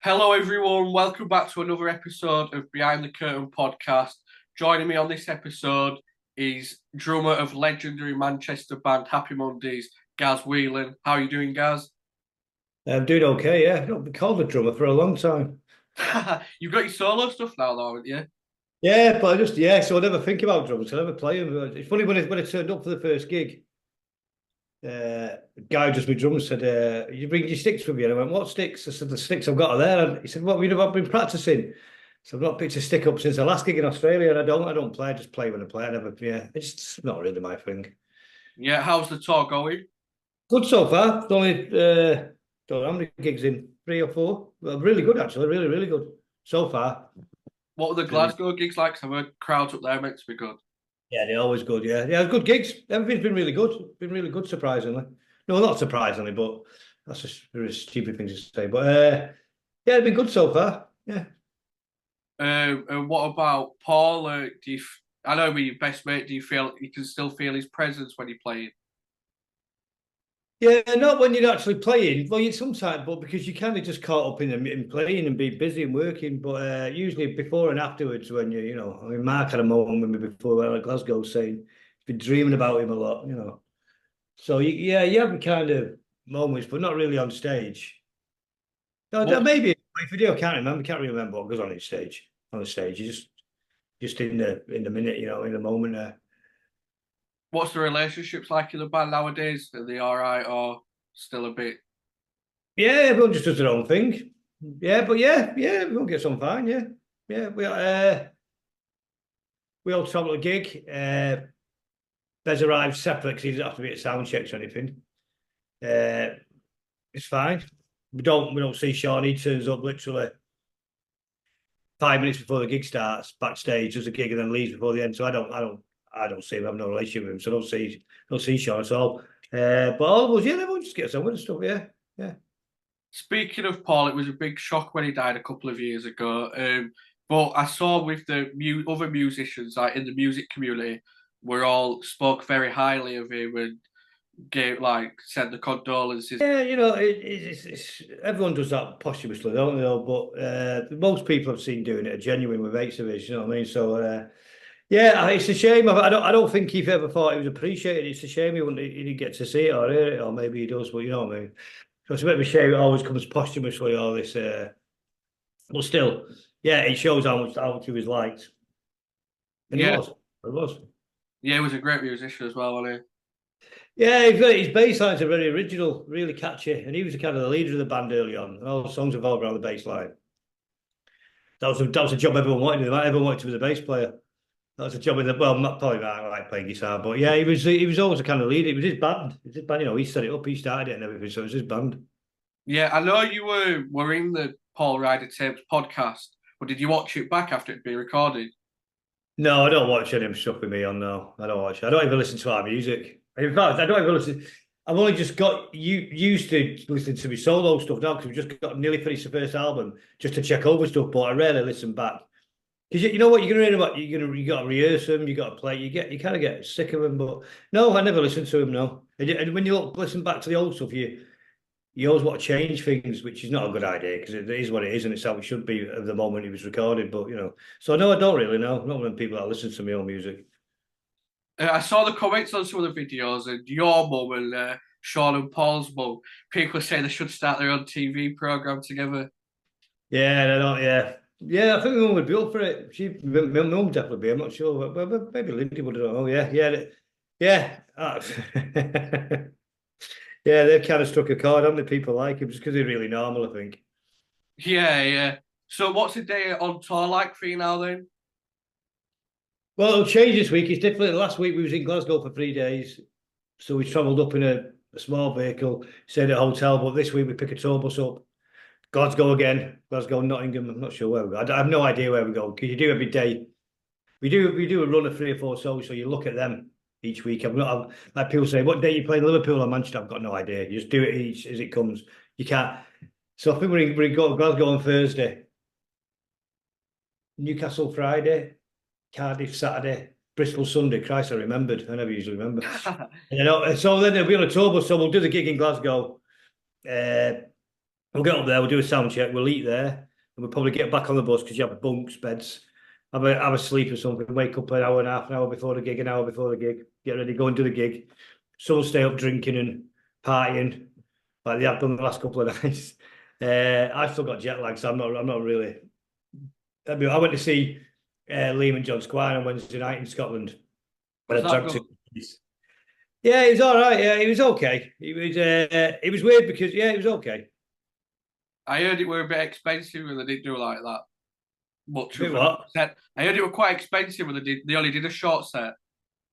Hello, everyone. Welcome back to another episode of Behind the Curtain podcast. Joining me on this episode is drummer of legendary Manchester band Happy Mondays, Gaz Whelan. How are you doing, Gaz? I'm doing okay, yeah. I've not been called a drummer for a long time. You've got your solo stuff now, though, haven't you? Yeah, but so I never think about drums. I never play them. It's funny when I turned up for the first gig, the guy who does my drums said, "You bring your sticks with you?" And I went, "What sticks?" I said, "The sticks I've got are there." And he said, "What, you know, I've been practicing." So I've not picked a stick up since the last gig in Australia, and I don't play. I just play when I play. I never, yeah, it's not really my thing. Yeah, how's the tour going? Good so far. It's only, don't know how many gigs in, three or four. Well, really good actually, really, really good so far. What were the Really. Glasgow gigs like? 'Cause I've heard crowds up there meant to be good. Yeah, they're always good. Yeah, yeah, good gigs. Everything's been really good. Been really good, surprisingly. No, not surprisingly, but that's a very stupid thing to say. But yeah, it's been good so far. Yeah, And what about Paul? I know we're your best mate. Do you feel you can still feel his presence when you're playing? yeah. Not when you're actually playing. Well, you sometimes, but because you kind of just caught up in playing and being busy and working. But usually before and afterwards, when I mean, Mark had a moment with me before we were at Glasgow saying he's been dreaming about him a lot. So yeah, you have kind of moments, but not really on stage. No, What maybe if you do, I can't remember. Can't really remember what goes on stage. On the stage, you just in the minute, in the moment. What's the relationships like in the band nowadays? Are they all right or still a bit? Yeah, everyone just does their own thing. Yeah, but yeah, everyone gets on fine. Yeah, yeah. We all travel a gig. Bez arrives separate because he doesn't have to be at sound checks or anything. Uh, it's fine. We don't see Sean. He turns up literally 5 minutes before the gig starts backstage, does a gig, and then leaves before the end. So I don't see him. I have no relationship with him, so I don't see Sean at all. But all of us, yeah, everyone just gets on with the stuff. Yeah, yeah, Speaking of Paul, it was a big shock when he died a couple of years ago. But I saw with the other musicians, like in the music community, we all spoke very highly of him and gave like sent the condolences. yeah. Everyone does that posthumously, don't they? Though, but most people I've seen doing it are genuine with mates of his. You know what I mean? So yeah, it's a shame. I don't think he ever thought it was appreciated. It's a shame he didn't get to see it or hear it, or maybe he does. But you know what I mean? So it's a bit of a shame it always comes posthumously. All this. But still, yeah, it shows how much he was liked, and he Yeah, was. He was. yeah, he was a great musician as well, wasn't Yeah, his bass lines are very original, really catchy, and he was kind of the leader of the band early on. And all the songs revolved around the bass line. That was a job everyone wanted. Everyone wanted to be the bass player. That was a job in the well, not probably not like playing guitar, but yeah, he was always a kind of leader. It was his band. It was his band. He set it up, he started it and everything. So it was his band. he? Yeah, I know you were in the Paul Ryder Tapes podcast, but did you watch it back after it'd been recorded? No, I don't watch any of him stuff with me on. No, I don't watch. I don't even listen to our music. In fact, I don't even listen. I've only just got used to listening to my solo stuff now because we've just got nearly finished the first album just to check over stuff. But I rarely listen back because you know what you're gonna read about. You got to rehearse them. You got to play. You kind of get sick of them. But no, I never listen to them. No, and when you listen back to the old stuff, you always want to change things, which is not a good idea because it is what it is and it's how it should be at the moment it was recorded. But so no, I don't really know. Not when people that listen to my own music. I saw the comments on some of the videos, and your mum and Sean and Paul's mum, people are saying they should start their own TV program together. Yeah, I don't. Yeah, yeah. I think my mum would be up for it. My mum would definitely be. I'm not sure, but maybe Lindy would. I don't know. Yeah, yeah, yeah. Yeah, they've kind of struck a chord, haven't they? People like him just because they're really normal. I think. Yeah, yeah. So what's a day on tour like for you now then? Well, it'll change this week. It's different. Last week we was in Glasgow for 3 days, so we travelled up in a small vehicle, stayed at a hotel. But this week we pick a tour bus up. Glasgow again, Glasgow, Nottingham. I'm not sure where we go. I have no idea where we go because you do every day. We do a run of 3 or 4 shows, so you look at them each week. Like people say, what day you playing Liverpool or Manchester? I've got no idea. You just do it each as it comes. You can't. So I think we're in Glasgow on Thursday, Newcastle Friday, Cardiff Saturday, Bristol Sunday. Christ, I remembered. I never usually remember. So then they'll be on a tour bus. So we'll do the gig in Glasgow. Uh, We'll get up there, we'll do a sound check, we'll eat there, and we'll probably get back on the bus because you have bunks, beds, have a sleep or something, wake up an hour and a half, an hour before the gig, an hour before the gig, get ready, go and do the gig. Some will stay up drinking and partying, like they have done the last couple of nights. I've still got jet lag, so I'm not really. I mean, I went to see Liam and John Squire on Wednesday night in Scotland. Was And I that drank good? two. Yeah, it was all right. Yeah, it was okay. It was weird because yeah, it was okay. I heard it were a bit expensive and they didn't do like that much Bit of a what? set. I heard it were quite expensive when they only did a short set.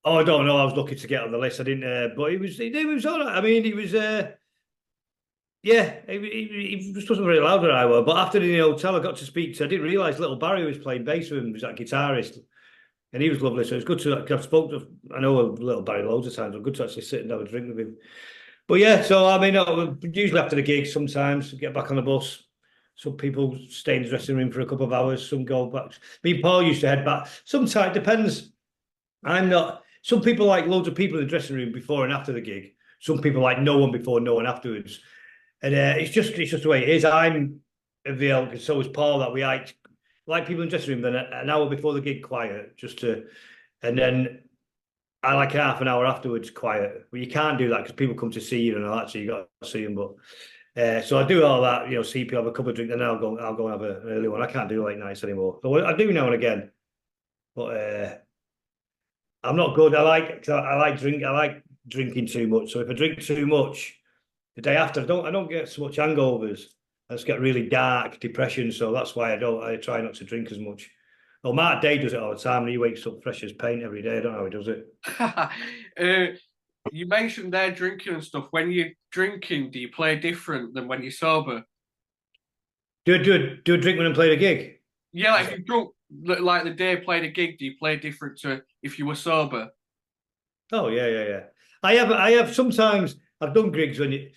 Oh, I don't know. I was lucky to get on the list. I didn't, but it was all right. I mean, it was yeah, it just wasn't very loud where I were. But after the hotel, I got to speak to. I didn't realise Little Barry was playing bass with him. He was that guitarist, and he was lovely. So it was good to. I've spoke to. I know Little Barry loads of times. It was good to actually sit and have a drink with him. But yeah, so I mean, usually after the gig, sometimes get back on the bus. Some people stay in the dressing room for a couple of hours. Some go back. Me and Paul used to head back. Sometimes it depends. I'm not. Some people like loads of people in the dressing room before and after the gig. Some people like no one before, no one afterwards. And it's just the way it is. I'm of the ilk, and so is Paul, that we like people in the dressing room. Then an hour before the gig, quiet, just to, and then I like half an hour afterwards, quiet. But you can't do that because people come to see you and all that, so you got to see them. But so I do all that, see people have a couple of drinks, and then I'll go and have an early one. I can't do late nights anymore. So I do now and again, but I'm not good. I like drinking too much. So if I drink too much the day after, I don't get so much hangovers. I just get really dark depression. So that's why I try not to drink as much. Well, Mark Day does it all the time, and he wakes up fresh as paint every day. I don't know how he does it. You mentioned their drinking and stuff. When you're drinking, do you play different than when you're sober? Do a drink when I'm playing a gig. Yeah, like if you drunk, like the day playing a gig, do you play different to if you were sober? Oh yeah. I have sometimes I've done gigs when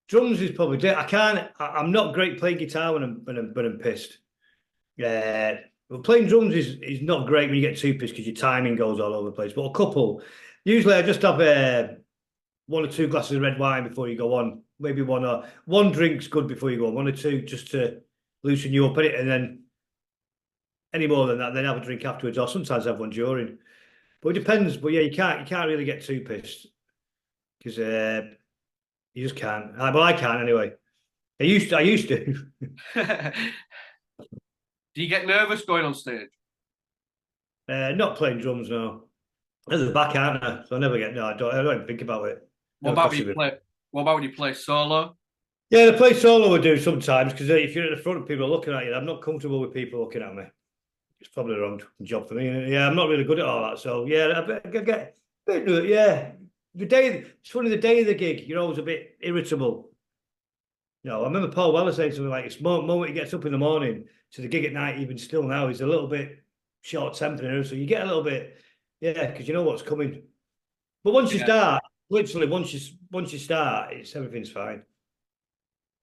drums is probably I can't. I'm not great playing guitar when I'm pissed. Yeah, well, playing drums is not great when you get too pissed because your timing goes all over the place. But a couple, usually I just have one or two glasses of red wine before you go on. Maybe one drink's good before you go on. One or two just to loosen you up in it, and then any more than that, then have a drink afterwards, or sometimes have one during. But it depends. But yeah, you can't really get too pissed because you just can't. But I can anyway. I used to. Do you get nervous going on stage? Not playing drums no. At the back, aren't I? So I never get no. I don't even think about it. What Never about when crosses you it. play? What about when you play solo? Yeah, the play solo I do sometimes because if you're at the front, people are looking at you. I'm not comfortable with people looking at me. It's probably the wrong job for me. Yeah, I'm not really good at all that. So yeah, I get a bit. Yeah, it's funny. The day of the gig, you're always a bit irritable. I remember Paul Weller saying something like, "It's the moment he gets up in the morning to the gig at night, even still now, he's a little bit short tempered, so you get a little bit, yeah, because you know what's coming. But once you Yeah. start, literally, once you start, everything's fine.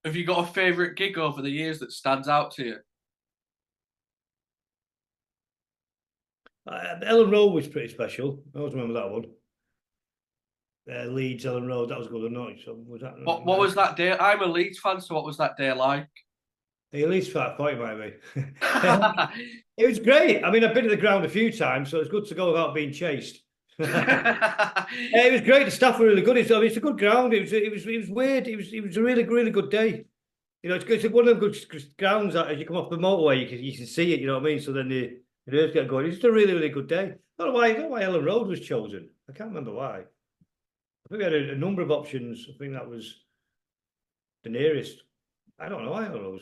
Have you got a favourite gig over the years that stands out to you? Ellen Road was pretty special. I always remember that one. Leeds, Ellen Road, that was good or not? So was that What was that day? I'm a Leeds fan, so what was that day like? at least 5 point might be. It was great. I mean, I've been to the ground a few times, so it's good to go without being chased. It was great. The staff were really good. It's a good ground. It was weird. It was a really good day. It's one of them good grounds that as you come off the motorway, you can see it. You know what I mean? So then the nerves get going. It's just a really good day. I don't know why Ellen Road was chosen. I can't remember why. I think we had a number of options. I think that was the nearest. I don't know why Ellen Road.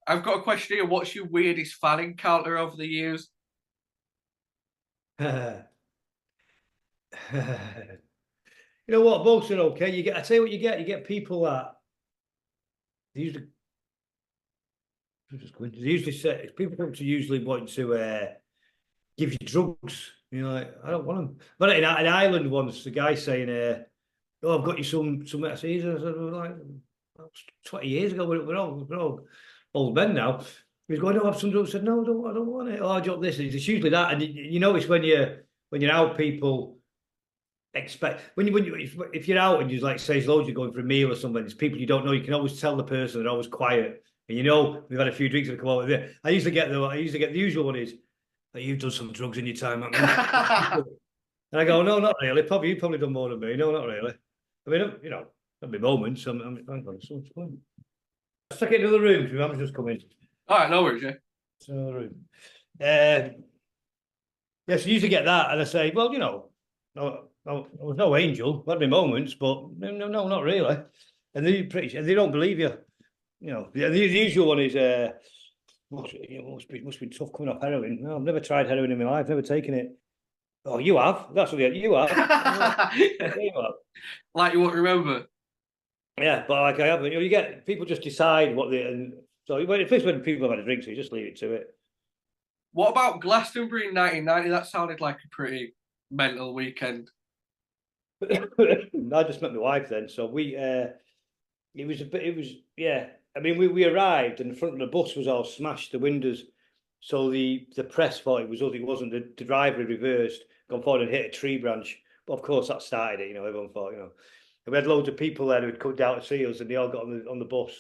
I've got a question here. What's your weirdest fan encounter over the years? You know what? Both are okay. I tell you what you get. You get people that they usually say people come to usually want to give you drugs. I don't want them. But in Ireland once, the guy saying, "Oh, I've got you some." I said, like, that was 20 years ago. We're all old men now. He was going to have some drugs. I said, "No, I don't want it." Oh, I dropped this. It's usually that, and you notice when you're out, people expect if you're out and you like say loads you're going for a meal or something, it's people you don't know. You can always tell the person they're always quiet, and we've had a few drinks and come over there. I usually get the usual one is that you've done some drugs in your time, haven't you? And I go, no, not really. You've probably done more than me. No, not really. I mean, there'll be moments. Hang on, so much fun. Let's take it to the room. My mum's just come in. All right, no worries, yeah. So the room. Yes, I usually get that, and I say, well, no, I was no angel. There'd be moments, but no, not really. And they don't believe you. The usual one is, must be tough coming off heroin. No, I've never tried heroin in my life. Never taken it. Oh, you have. That's what you have. Yeah, you have. Like you won't remember. Yeah, but like I haven't. You get people just decide what they. And so when people have had a drink, so you just leave it to it. What about Glastonbury in 1990? That sounded like a pretty mental weekend. I just met my wife then, so it was yeah. I mean, we arrived and the front of the bus was all smashed, the windows. So the press thought it was us. It wasn't. The driver had reversed, gone forward and hit a tree branch. But of course, that started it. Everyone thought, And we had loads of people there who had come down to see us, and they all got on the bus.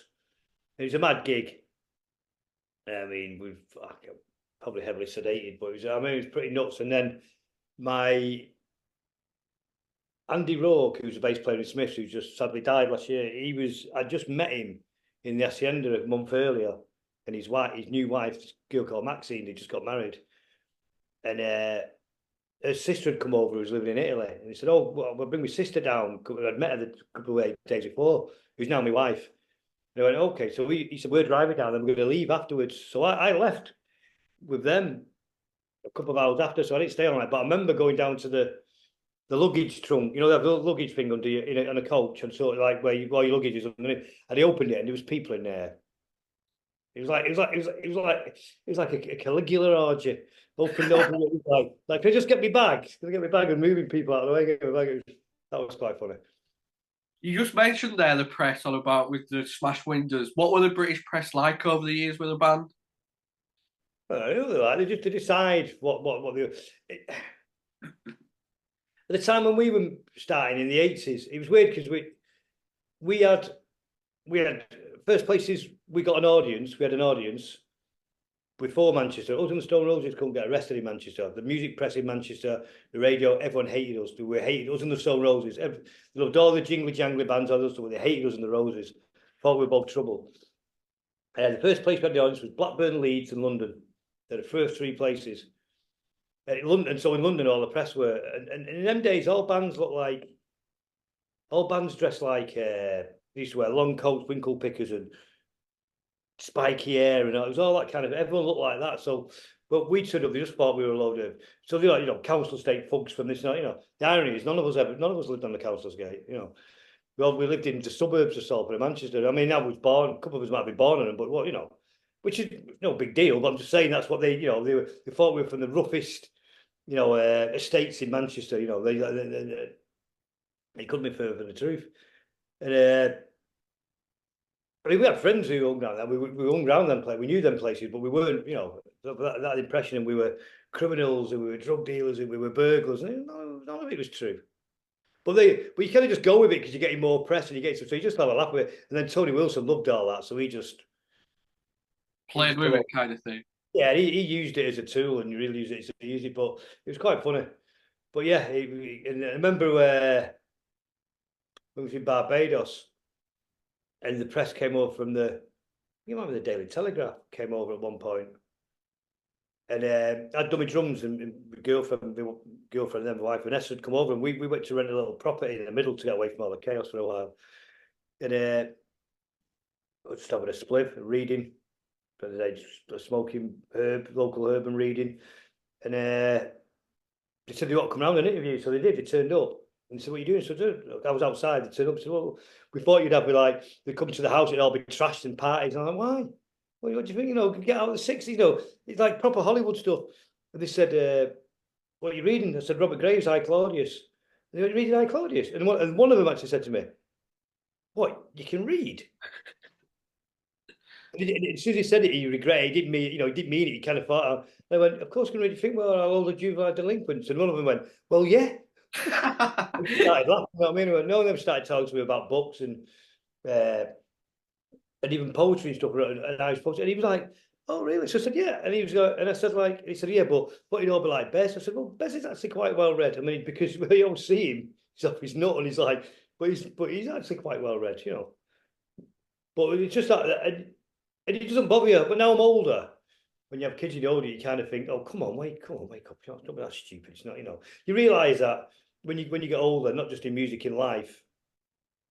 It was a mad gig. I mean, we've probably heavily sedated, but it was pretty nuts. And then my Andy Rourke, who's a bass player in Smiths, who just sadly died last year. I just met him in the Hacienda a month earlier, and his new wife, this girl called Maxine, they just got married, and her sister had come over who was living in Italy, and he said, "Oh, well, we'll bring my sister down." I'd met her a couple of days before, who's now my wife. And I went, "Okay." So he said, "We're driving down, and we're going to leave afterwards." So I left with them a couple of hours after, so I didn't stay all night. But I remember going down to the luggage trunk, they have the luggage thing under you in a coach, and sort of like where your luggage is underneath. And they opened it, and there was people in there. It was like a Caligula orgy. Opened it, it was like, can I just get me bag? Can I get my bag? And moving people out of the way. That was quite funny. You just mentioned there the press on about with the smashed windows. What were the British press like over the years with the band? They decide what they. At the time when we were starting in the 80s, it was weird because we had first places we got an audience. We had an audience before Manchester. Us and the Stone Roses couldn't get arrested in Manchester. The music press in Manchester, the radio, everyone hated us. We hated us and the Stone Roses. They loved all the jingly jangly bands, all those stuff. They hated us and the Roses. Thought we were both trouble. The first place we had the audience was Blackburn, Leeds, and London. They're the first three places. London, so in London, all the press were, and in them days, all bands dressed like they used to wear long coats, winkle pickers, and spiky hair, and it was all that kind of. Everyone looked like that. So, but we stood up. They just thought we were a load of. So they like council estate thugs from this. The irony is none of us lived on the council estate. We lived in the suburbs of Salford and Manchester. I mean, I was born. A couple of us might be born in them, but which is no big deal. But I'm just saying that's what they thought we were from the roughest. Estates in Manchester, they couldn't be further from the truth. And I mean, we had friends who hung around them. We hung around them places. We knew them places, but we weren't, that impression. And we were criminals, and we were drug dealers, and we were burglars. And none of it was true. But you kind of just go with it because you're getting more press and you get so you just have a laugh with it. And then Tony Wilson loved all that, so he just played with it, kind of thing. Yeah, he used it as a tool and really used it to use it, but it was quite funny. But yeah, and I remember when we was in Barbados, and the press came over from you remember the Daily Telegraph came over at one point, and I'd done my drums and my girlfriend and then my wife Vanessa had come over, and we went to rent a little property in the middle to get away from all the chaos for a while, and I was just having a spliff, reading. For the day, smoking local herb and reading. And they said they ought to come around and interview. So they did, they turned up. And said, "What are you doing?" So I was outside, they turned up and said, "Well, we thought you'd have they come to the house, it'd all be trashed and parties." And I'm like, "Why? What do you think? Get out of the 60s, it's like proper Hollywood stuff." And they said, "What are you reading?" I said, "Robert Graves, I, Claudius." And they went, "Reading I, Claudius?" And one of them actually said to me, "What, you can read?" As soon as he said it, he regretted. He didn't mean, he didn't mean it. He kind of thought. I went, "Of course, can you think, well, are all the juvenile delinquents?" And one of them went, "Well, yeah." We just started laughing. You know what I mean? No one ever started talking to me about books uh, and even poetry and stuff. And I was poetry, and he was like, "Oh, really?" So I said, "Yeah." And he was, and I said, like, he said, "Yeah, but you know, but like Bess." I said, "Well, Bess is actually quite well read. I mean, because we all see him, he's off his nut, and he's like, but he's actually quite well read, you know." But it's just that, and it doesn't bother you. But now I'm older. When you have kids, you're older, you kind of think, "Oh, come on, wake up! Don't be that stupid." It's not, you know. You realise that when you get older, not just in music, in life,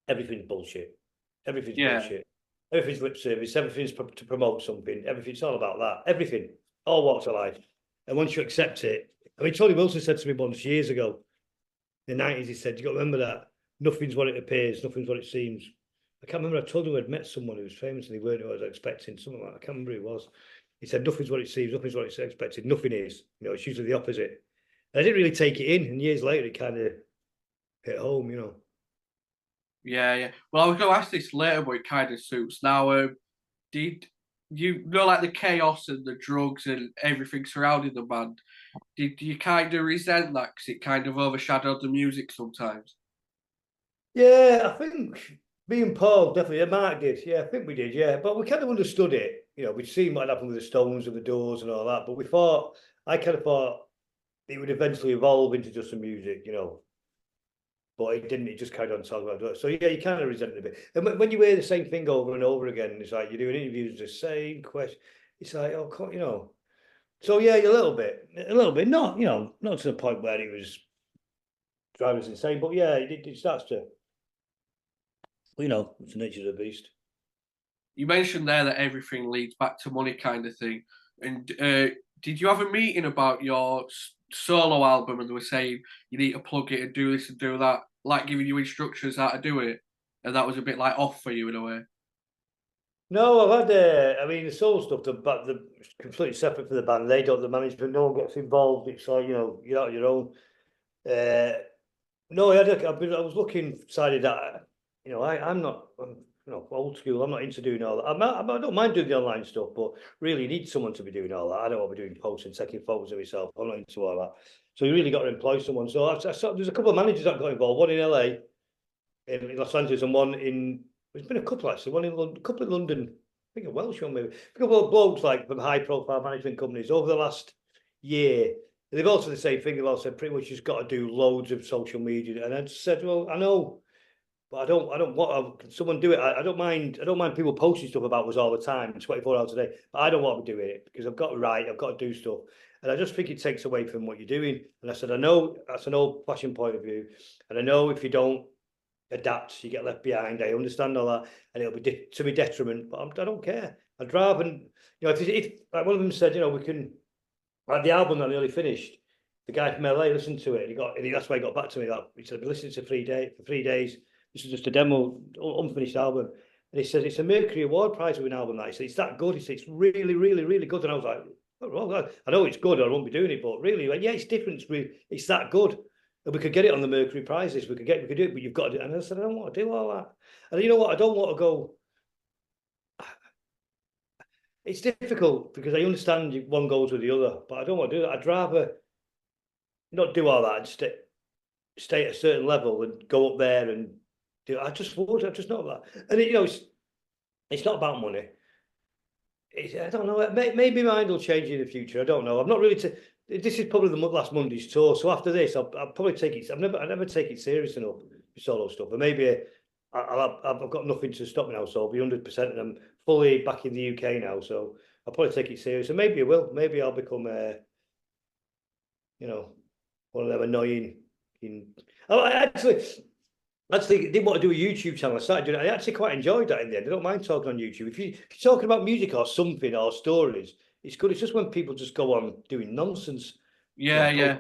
everything's bullshit. Everything's Yeah. bullshit. Everything's lip service. Everything's to promote something. Everything's all about that. Everything, all walks of life. And once you accept it, I mean, Tony Wilson said to me once years ago, in the 90s, he said, "You got to remember that nothing's what it appears, nothing's what it seems." I can't remember. I told him I'd met someone who was famous and they weren't who I was expecting. Something like that. I can't remember who it was. He said, "Nothing's what it seems, nothing's what it's expected. Nothing is. You know, it's usually the opposite." And I didn't really take it in. And years later, it kind of hit home, you know. Yeah, yeah. Well, I was going to ask this later, but it kind of suits now. Did you know, like the chaos and the drugs and everything surrounding the band? Did you kind of resent that because it kind of overshadowed the music sometimes? Yeah, I think me and Paul definitely, Mark did. Yeah, I think we did. Yeah, but we kind of understood it. You know, we'd seen what happened with the Stones and the Doors and all that. But we thought, I kind of thought it would eventually evolve into just some music, you know. But it didn't. It just carried on talking about it. So yeah, you kind of resent it a bit. And when you hear the same thing over and over again, it's like you're doing interviews, the same question. It's like, oh, you know. So yeah, a little bit. Not, you know, not to the point where it was driving us insane. But yeah, it starts to, you know, it's the nature of the beast. You mentioned there that everything leads back to money, kind of thing. And did you have a meeting about your solo album, and they were saying you need to plug it and do this and do that, like giving you instructions how to do it, and that was a bit like off for you in a way? No, I've had. I mean, the soul stuff. The completely separate from the band. They don't. The management. No one gets involved. It's like, you know, you're out on your own. Uh, no, I was looking. Decided that, you know, I'm not. You know, old school. I'm not into doing all that. I don't mind doing the online stuff, but really, you need someone to be doing all that. I don't want to be doing posts and taking photos of myself. I'm not into all that. So you really got to employ someone. So I saw, there's a couple of managers that got involved. One in LA, in Los Angeles, and one in. There's been a couple actually. One in London, a couple in London. I think a Welsh one maybe. A couple of blokes like from high profile management companies over the last year. They've also the same thing. They've all said pretty much just got to do loads of social media. And I just said, well, I know, but I don't want. Can someone do it? I don't mind. I don't mind people posting stuff about us all the time, 24 hours a day. But I don't want to be doing it because I've got to write. I've got to do stuff. And I just think it takes away from what you're doing. And I said, I know that's an old fashioned point of view. And I know if you don't adapt, you get left behind. I understand all that, and it'll be to my detriment. But I don't care. I'd rather, you know, if like one of them said, you know, we can like the album that I nearly finished. The guy from LA listened to it. That's why he got back to me. That he said, "I've been listening to 3 days for 3 days. This is just a demo, unfinished album." And he says it's a Mercury Award Prize winning album. That he said it's that good. He said it's really, really, really good. And I was like, "Oh, well, I know it's good. I won't be doing it, but really, like, yeah, it's different. It's that good." And we could get it on the Mercury prizes. We could do it, but you've got to do it. And I said, I don't want to do all that. And you know what? I don't want to go. It's difficult because I understand one goes with the other, but I don't want to do that. I'd rather not do all that and stay at a certain level and go up there and do. I just would. I just not that. And you know, it's not about money. I don't know. Maybe my mind will change in the future. I don't know. I'm not really. This is probably the last Monday's tour. So after this, I'll probably take it. I never take it serious enough with solo stuff. And maybe I've got nothing to stop me now. So I'll be 100%, and I'm fully back in the UK now. So I'll probably take it serious. And maybe I will. Maybe I'll become, you know, one of them annoying. I actually didn't want to do a YouTube channel. I started doing it. I actually quite enjoyed that in the end. I don't mind talking on YouTube. If you're talking about music or something or stories, it's good. It's just when people just go on doing nonsense, you Yeah, know, yeah.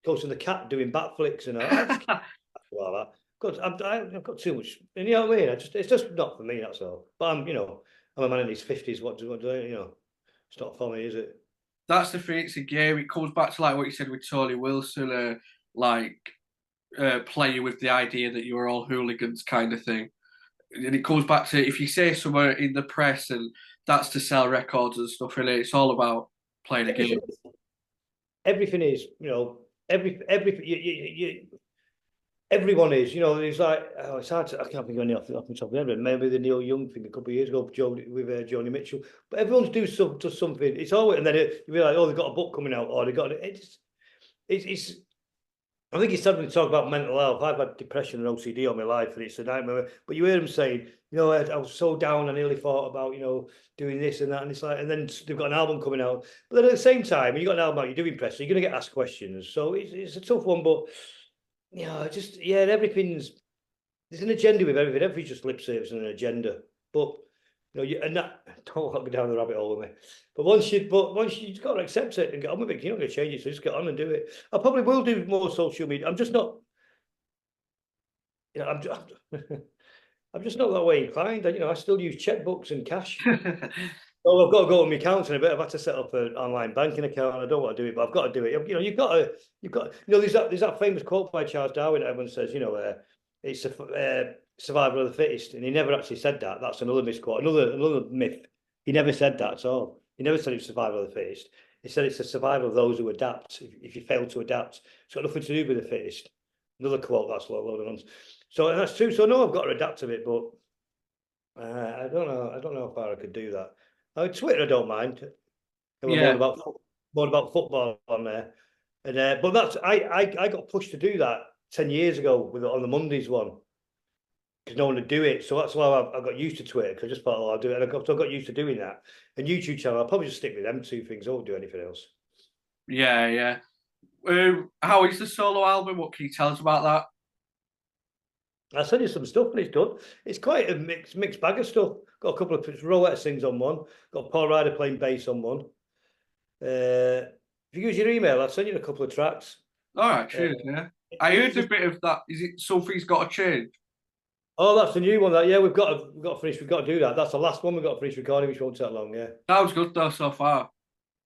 posting the cat doing backflips and all. I just can't do all that. God, I've got too much. And you know what I mean? It's just not for me. That's all. But I'm, you know, I'm a man in his 50s. What do I, you know? It's not for me, is it? That's the thing. It's a game. It comes back to like what you said with Tony Wilson, like playing with the idea that you were all hooligans, kind of thing. And it comes back to if you say somewhere in the press, and that's to sell records and stuff. And it's all about playing a game. Everything, everything is, you know, every everyone is, it's like, oh, it's hard to, I can't think of any off the top of my head, maybe the Neil Young thing a couple of years ago with Joni Mitchell, but everyone's does something. It's always, and then you be like, oh, they've got a book coming out, or they got it's I think it's something to talk about mental health. I've had depression and OCD all my life, and it's a nightmare. But you hear them saying, I was so down, I nearly thought about, doing this and that. And it's like, and then they've got an album coming out. But then at the same time, when you've got an album out, you're doing press, so you're going to get asked questions. So it's a tough one. But, everything's, there's an agenda with everything. Everything's just lip service and an agenda. But, and that, don't walk me down the rabbit hole with me. But once you've got to accept it and get on with it, you're not going to change it. So just get on and do it. I probably will do more social media. I'm just not, I'm just, I'm just not that way inclined. I still use checkbooks and cash. Well, I've got to go on my accounts in a bit. I've had to set up an online banking account. I don't want to do it, but I've got to do it. You've got. There's that famous quote by Charles Darwin. Everyone says, it's a survival of the fittest, and he never actually said that. That's another misquote, another myth. He never said that at all. He never said it's survival of the fittest. He said it's the survival of those who adapt. If you fail to adapt, it's got nothing to do with the fittest. Another quote. That's a load of nonsense. So and that's true. So no, I've got to adapt to it, but I don't know. I don't know how far I could do that. Twitter, I don't mind. Yeah. More about football on there, and but that's I got pushed to do that 10 years ago on the Mondays one because no one would do it. So that's why I got used to Twitter because I just thought, oh, I'll do it. And I got used to doing that. And YouTube channel, I'll probably just stick with them two things. I won't do anything else. Yeah. How is the solo album? What can you tell us about that? I'll send you some stuff when it's done. It's quite a mixed bag of stuff. Got a couple of Rowetta sings on one. Got Paul Ryder playing bass on one. If you use your email, I'll send you a couple of tracks. All right, cheers. Yeah, I heard a bit of that. Is it Something's Got to Change? Oh, that's the new one. We've got to finish. We've got to do that. That's the last one we've got to finish recording, which won't take long. Yeah, That was good though so far.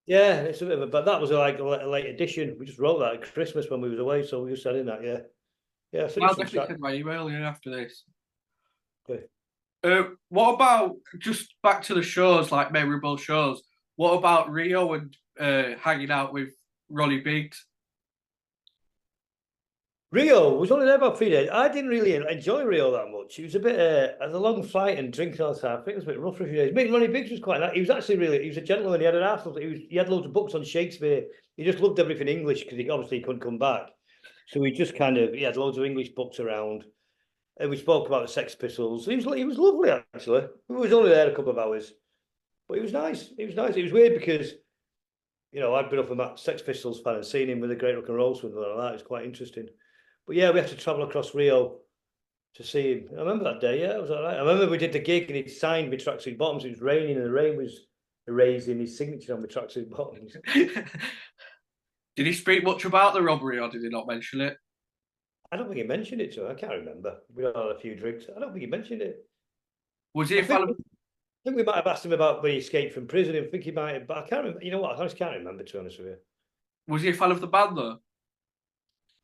yeah, it's a bit of but that was like a late edition. We just wrote that at Christmas when we was away, so we just said in that. Yeah. I'll definitely send my email after this. Okay. What about just back to the shows, like memorable shows? What about Rio and hanging out with Ronnie Biggs? Rio was only there about 3 days. I didn't really enjoy Rio that much. It was a bit a long flight and drinking all the time. I think it was a bit rough for a few days. Meeting Ronnie Biggs was quite nice. He was actually he was a gentleman. He had an arsenal. He had loads of books on Shakespeare. He just loved everything English because he obviously couldn't come back. So he just he had loads of English books around. And we spoke about the Sex Pistols. He was lovely actually. We was only there a couple of hours, but it was nice. It was nice. It was weird because I'd been up a Sex Pistols fan and seen him with a great rock and roll swindler like that. It's quite interesting. But yeah, we had to travel across Rio to see him. I remember that day. Yeah, it was all right. I remember we did the gig and he'd signed my tracksuit bottoms. It was raining and the rain was erasing his signature on my tracksuit bottoms. Did he speak much about the robbery or did he not mention it? I don't think he mentioned it to him. I can't remember. We had a few drinks. I don't think he mentioned it. Was he a fan of... I think we might have asked him about when he escaped from prison. I think he might have, but I can't remember. You know what? I just can't remember, to be honest with you. Was he a fan of the band, though?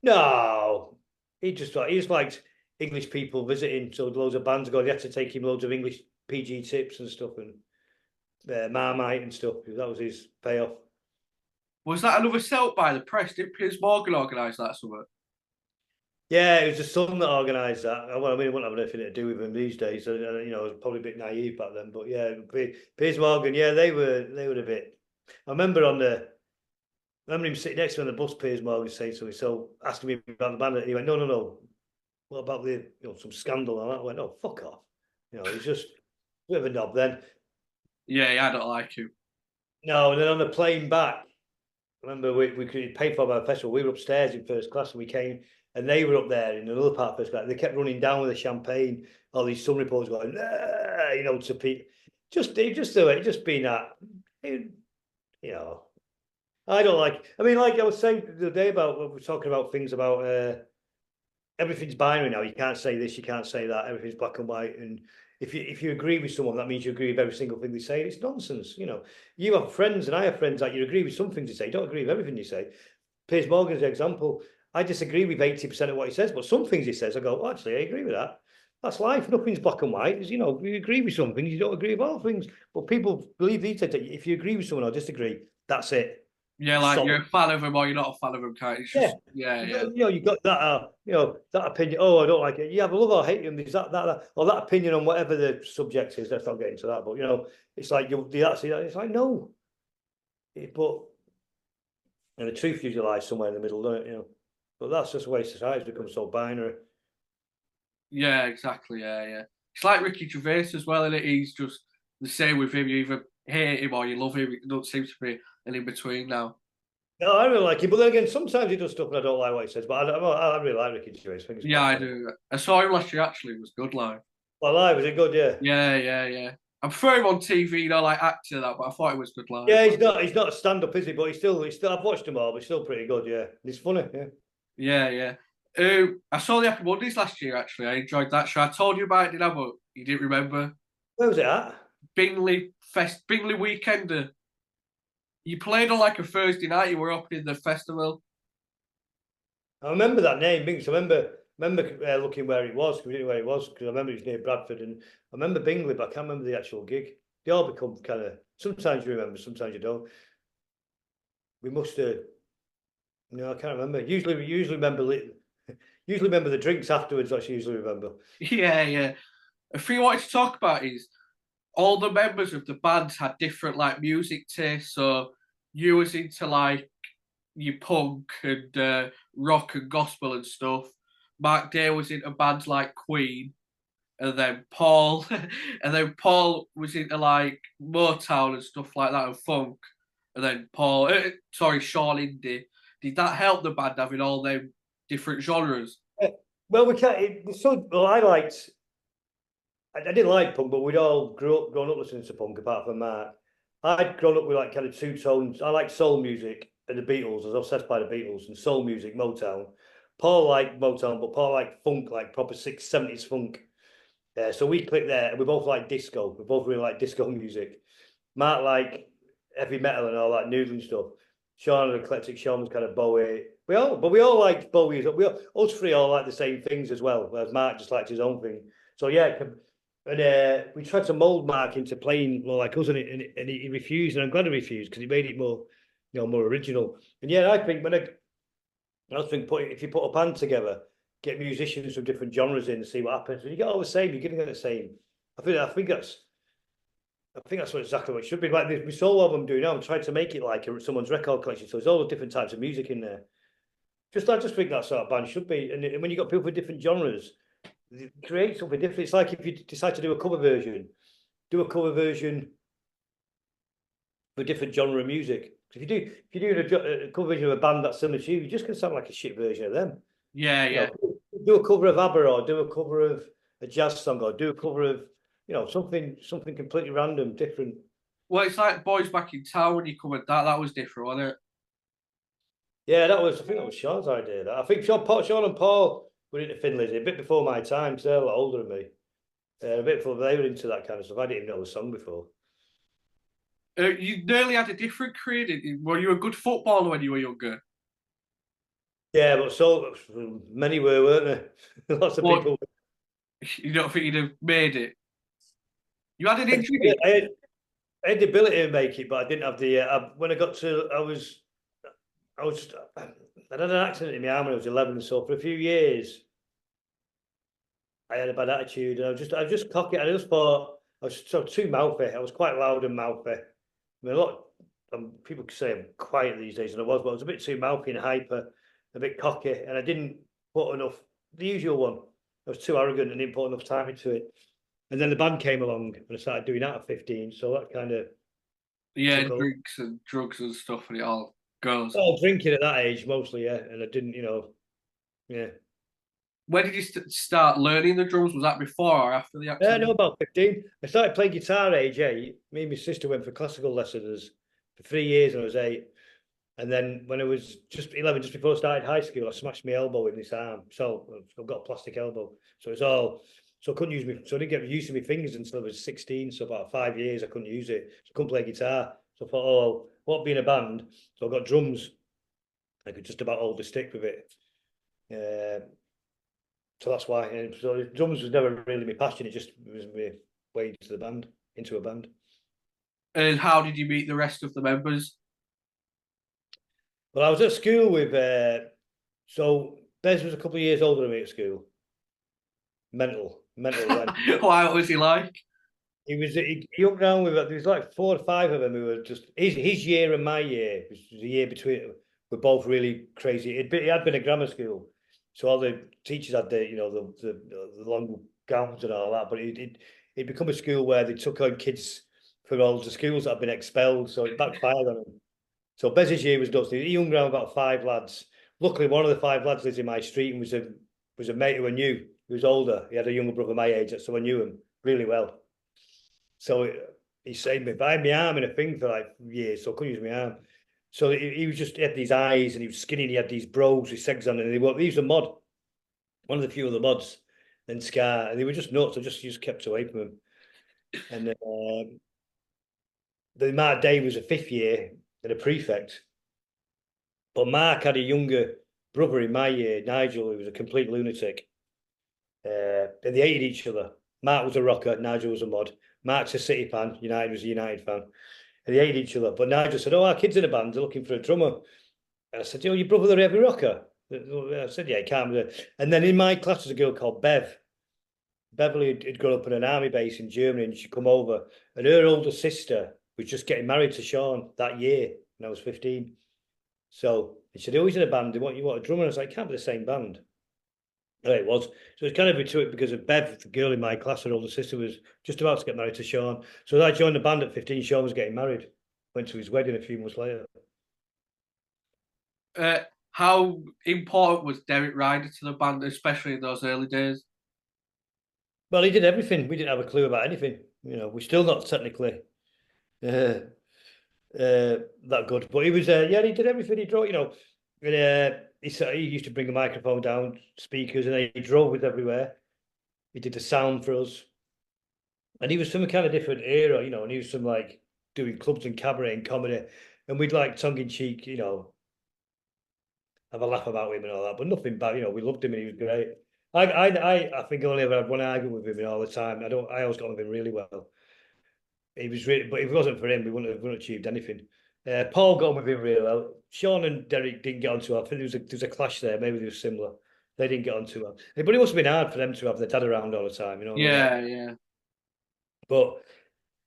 No. He just liked English people visiting. So loads of bands go. They had to take him loads of English PG tips and stuff and Marmite and stuff. That was his payoff. Was that another sell by the press? Did Piers Morgan organise that somewhere? Yeah, it was the son that organised that. Well, I mean, it wouldn't have anything to do with him these days. So, I was probably a bit naive back then. But yeah, Piers Morgan, yeah, they were a bit. I remember him sitting next to me on the bus. Piers Morgan saying something, so asking me about the band, and he went, "No. What about the some scandal?" And I went, "Oh, fuck off." He's just a bit of a knob then. Yeah, I don't like him. No, and then on the plane back, I remember we could pay for our festival. We were upstairs in first class, and we came. And they were up there in another part of first class. They kept running down with the champagne. All these Sun reporters going, to people. Just do it. Just being that, I don't like. I mean, like I was saying the other day about when we're talking about things about everything's binary now. You can't say this, you can't say that. Everything's black and white. And if you agree with someone, that means you agree with every single thing they say. It's nonsense. You have friends, and I have friends that you agree with some things they say. You don't agree with everything you say. Piers Morgan's an example. I disagree with 80% of what he says, but some things he says, I go, actually, I agree with that. That's life. Nothing's black and white. You agree with some things, you don't agree with all things. But people believe these days that if you agree with someone or disagree, that's it. Yeah, like solid. you're a fan of them or you're not a fan of them, kind of. It's Yeah, just, yeah, yeah. you got that, that opinion. Oh, I don't like it. You have a love or hate him. There's that, or that opinion on whatever the subject is. Let's not get into that. But it's like it's like no, but and the truth usually lies somewhere in the middle, don't it? But that's just the way society's become so binary. Yeah, exactly. Yeah, yeah. It's like Ricky Gervais as well, and he's just the same with him. You either hate him or you love him. It don't seem to be an in between now. No, I really like him, but then again, sometimes he does stuff and I don't like what he says. But I really like Ricky Gervais. I think he's Yeah, quite I funny. do. I saw him last year. Actually, it was good live. Well, live was it good? Yeah. Yeah, yeah, yeah. I prefer him on TV, like acting that, but I thought it was good live. Yeah, he's not a stand up, is he? But he's still. I've watched him all, but he's still pretty good. Yeah, he's funny. Yeah. Yeah, yeah. I saw the Happy Mondays last year. Actually, I enjoyed that show. I told you about it, did I? But you didn't remember. Where was it at? Bingley Weekender. You played on like a Thursday night. You were up in the festival. I remember that name, Binks. I remember looking where it was. We didn't know where it was because I remember it was near Bradford, and I remember Bingley, but I can't remember the actual gig. They all become kind of. Sometimes you remember, sometimes you don't. We must have. No, I can't remember. We usually remember. Usually remember the drinks afterwards. That's usually remember. Yeah, yeah. A thing I wanted to talk about is all the members of the bands had different like music tastes. So you was into like your punk and rock and gospel and stuff. Mark Day was into bands like Queen, and then Paul, and then Paul was into like Motown and stuff like that and funk, and then Sean Indy. Did that help the band having all them different genres? Well, we can't. Well, I liked. I didn't like punk, but we'd all grown up listening to punk, apart from Mark. I'd grown up with like kind of two tones. I liked soul music and the Beatles. I was obsessed by the Beatles and soul music, Motown. Paul liked Motown, but Paul liked funk, like proper 70s funk. So we clicked there, and we both like disco. We both really like disco music. Mark like heavy metal and all that noodling stuff. Sean had eclectic. Sean was kind of Bowie. But we all liked Bowie. Us three all like the same things as well. Whereas Mark just liked his own thing. So yeah, and we tried to mold Mark into playing more like us, and he refused. And I'm glad he refused because he made it more, more original. And yeah, I think if you put a band together, get musicians from different genres in and see what happens. When you get all the same, you're going to get the same. I think that's exactly what it should be. Like the solo album I'm doing now, I'm trying to make it like someone's record collection. So there's all the different types of music in there. I just think that sort of band should be. And when you've got people with different genres, create something different. It's like if you decide to do a cover version for a different genre of music. If you do a cover version of a band that's similar to you, you're just going to sound like a shit version of them. Yeah, yeah. Do a cover of ABBA, or do a cover of a jazz song, or do a cover of something completely random, different. Well, it's like Boys Back in Town when you covered that. That was different, wasn't it? Yeah, I think that was Sean's idea. I think Sean and Paul were into Thin Lizzy a bit before my time, so they're a lot older than me. A bit before they were into that kind of stuff. I didn't even know the song before. You nearly had a different career, didn't you? Were you a good footballer when you were younger? Yeah, but so many weren't there? Lots of people. You don't think you'd have made it? You had an I injury. had the ability to make it, but I didn't have the. When I got to, I had an accident in my arm when I was 11, so for a few years, I had a bad attitude, and I was just cocky. I just thought I was sort of too mouthy. I was quite loud and mouthy. I mean, people say I'm quiet these days, and I was, but I was a bit too mouthy and hyper, a bit cocky, and I didn't put enough. The usual one. I was too arrogant and didn't put enough time into it. And then the band came along, and I started doing that at 15. So that kind of Drinks and drugs and stuff, and it all goes. Oh, drinking at that age mostly, yeah. And I didn't, yeah. When did you start learning the drums? Was that before or after the accident? Yeah, no, about 15. I started playing guitar at age 8. Me and my sister went for classical lessons for 3 years when I was 8. And then when I was just 11, just before I started high school, I smashed my elbow in this arm. So I've got a plastic elbow. So I couldn't use so I didn't get used to my fingers until I was 16. So about 5 years, I couldn't use it. So I couldn't play guitar. So I thought, oh, what being a band? So I got drums. I could just about hold the stick with it. So that's why. And so drums was never really my passion. It just was my way into a band. And how did you meet the rest of the members? Well, I was at school with so Bez was a couple of years older than me at school. Mental then. Why was he like? He hung around with there was like 4 or 5 of them who were just his year and my year, which was a year between, were both really crazy. It had been a grammar school, so all the teachers had the long gowns and all that. But it'd become a school where they took on kids from all the schools that had been expelled, so it backfired on them. So Bez's year was nuts. He hung around about 5 lads. Luckily, one of the 5 lads lives in my street and was a mate who I knew. He was older. He had a younger brother my age, so I knew him really well. So he saved me by my arm in a thing for like years, so I couldn't use my arm. So he was just, he had these eyes and he was skinny and he had these brogues with segs on, and he was a mod, one of the few of the mods, and Scar, and they were just nuts. I just kept away from him. And the Mark Day was a 5th year and a prefect. But Mark had a younger brother in my year, Nigel, who was a complete lunatic. And they hated each other. Mark was a rocker, Nigel was a mod. Mark's a City fan, United was a United fan. And they hated each other. But Nigel said, "Oh, our kids in a band are looking for a drummer." And I said, "Oh, your brother the heavy rocker?" I said, "Yeah, he can't be." And then in my class was a girl called Bev. Beverly had grown up in an army base in Germany and she'd come over. And her older sister was just getting married to Sean that year when I was 15. So he said, "Oh, he's in a band. You want a drummer?" I was like, "Can't be the same band." No, it was. So it's kind of into it because of Bev, the girl in my class, her older sister, was just about to get married to Sean. So as I joined the band at 15, Sean was getting married. Went to his wedding a few months later. How important was Derek Ryder to the band, especially in those early days? Well, he did everything. We didn't have a clue about anything. We're still not technically uh, that good. But he was, yeah, he did everything. He drove, and, he used to bring a microphone down, speakers, and he drove with everywhere. He did the sound for us. And he was from a kind of different era, and he was from like doing clubs and cabaret and comedy. And we'd like tongue in cheek, have a laugh about him and all that, but nothing bad, we loved him and he was great. I think I only ever had one argument with him all the time. I always got on with him really well. He was really, but if it wasn't for him, we wouldn't have achieved anything. Paul got on with him really well. Sean and Derek didn't get on too well. I think there was a clash there. Maybe they were similar. They didn't get on too well. But it must have been hard for them to have their dad around all the time, Yeah, yeah. But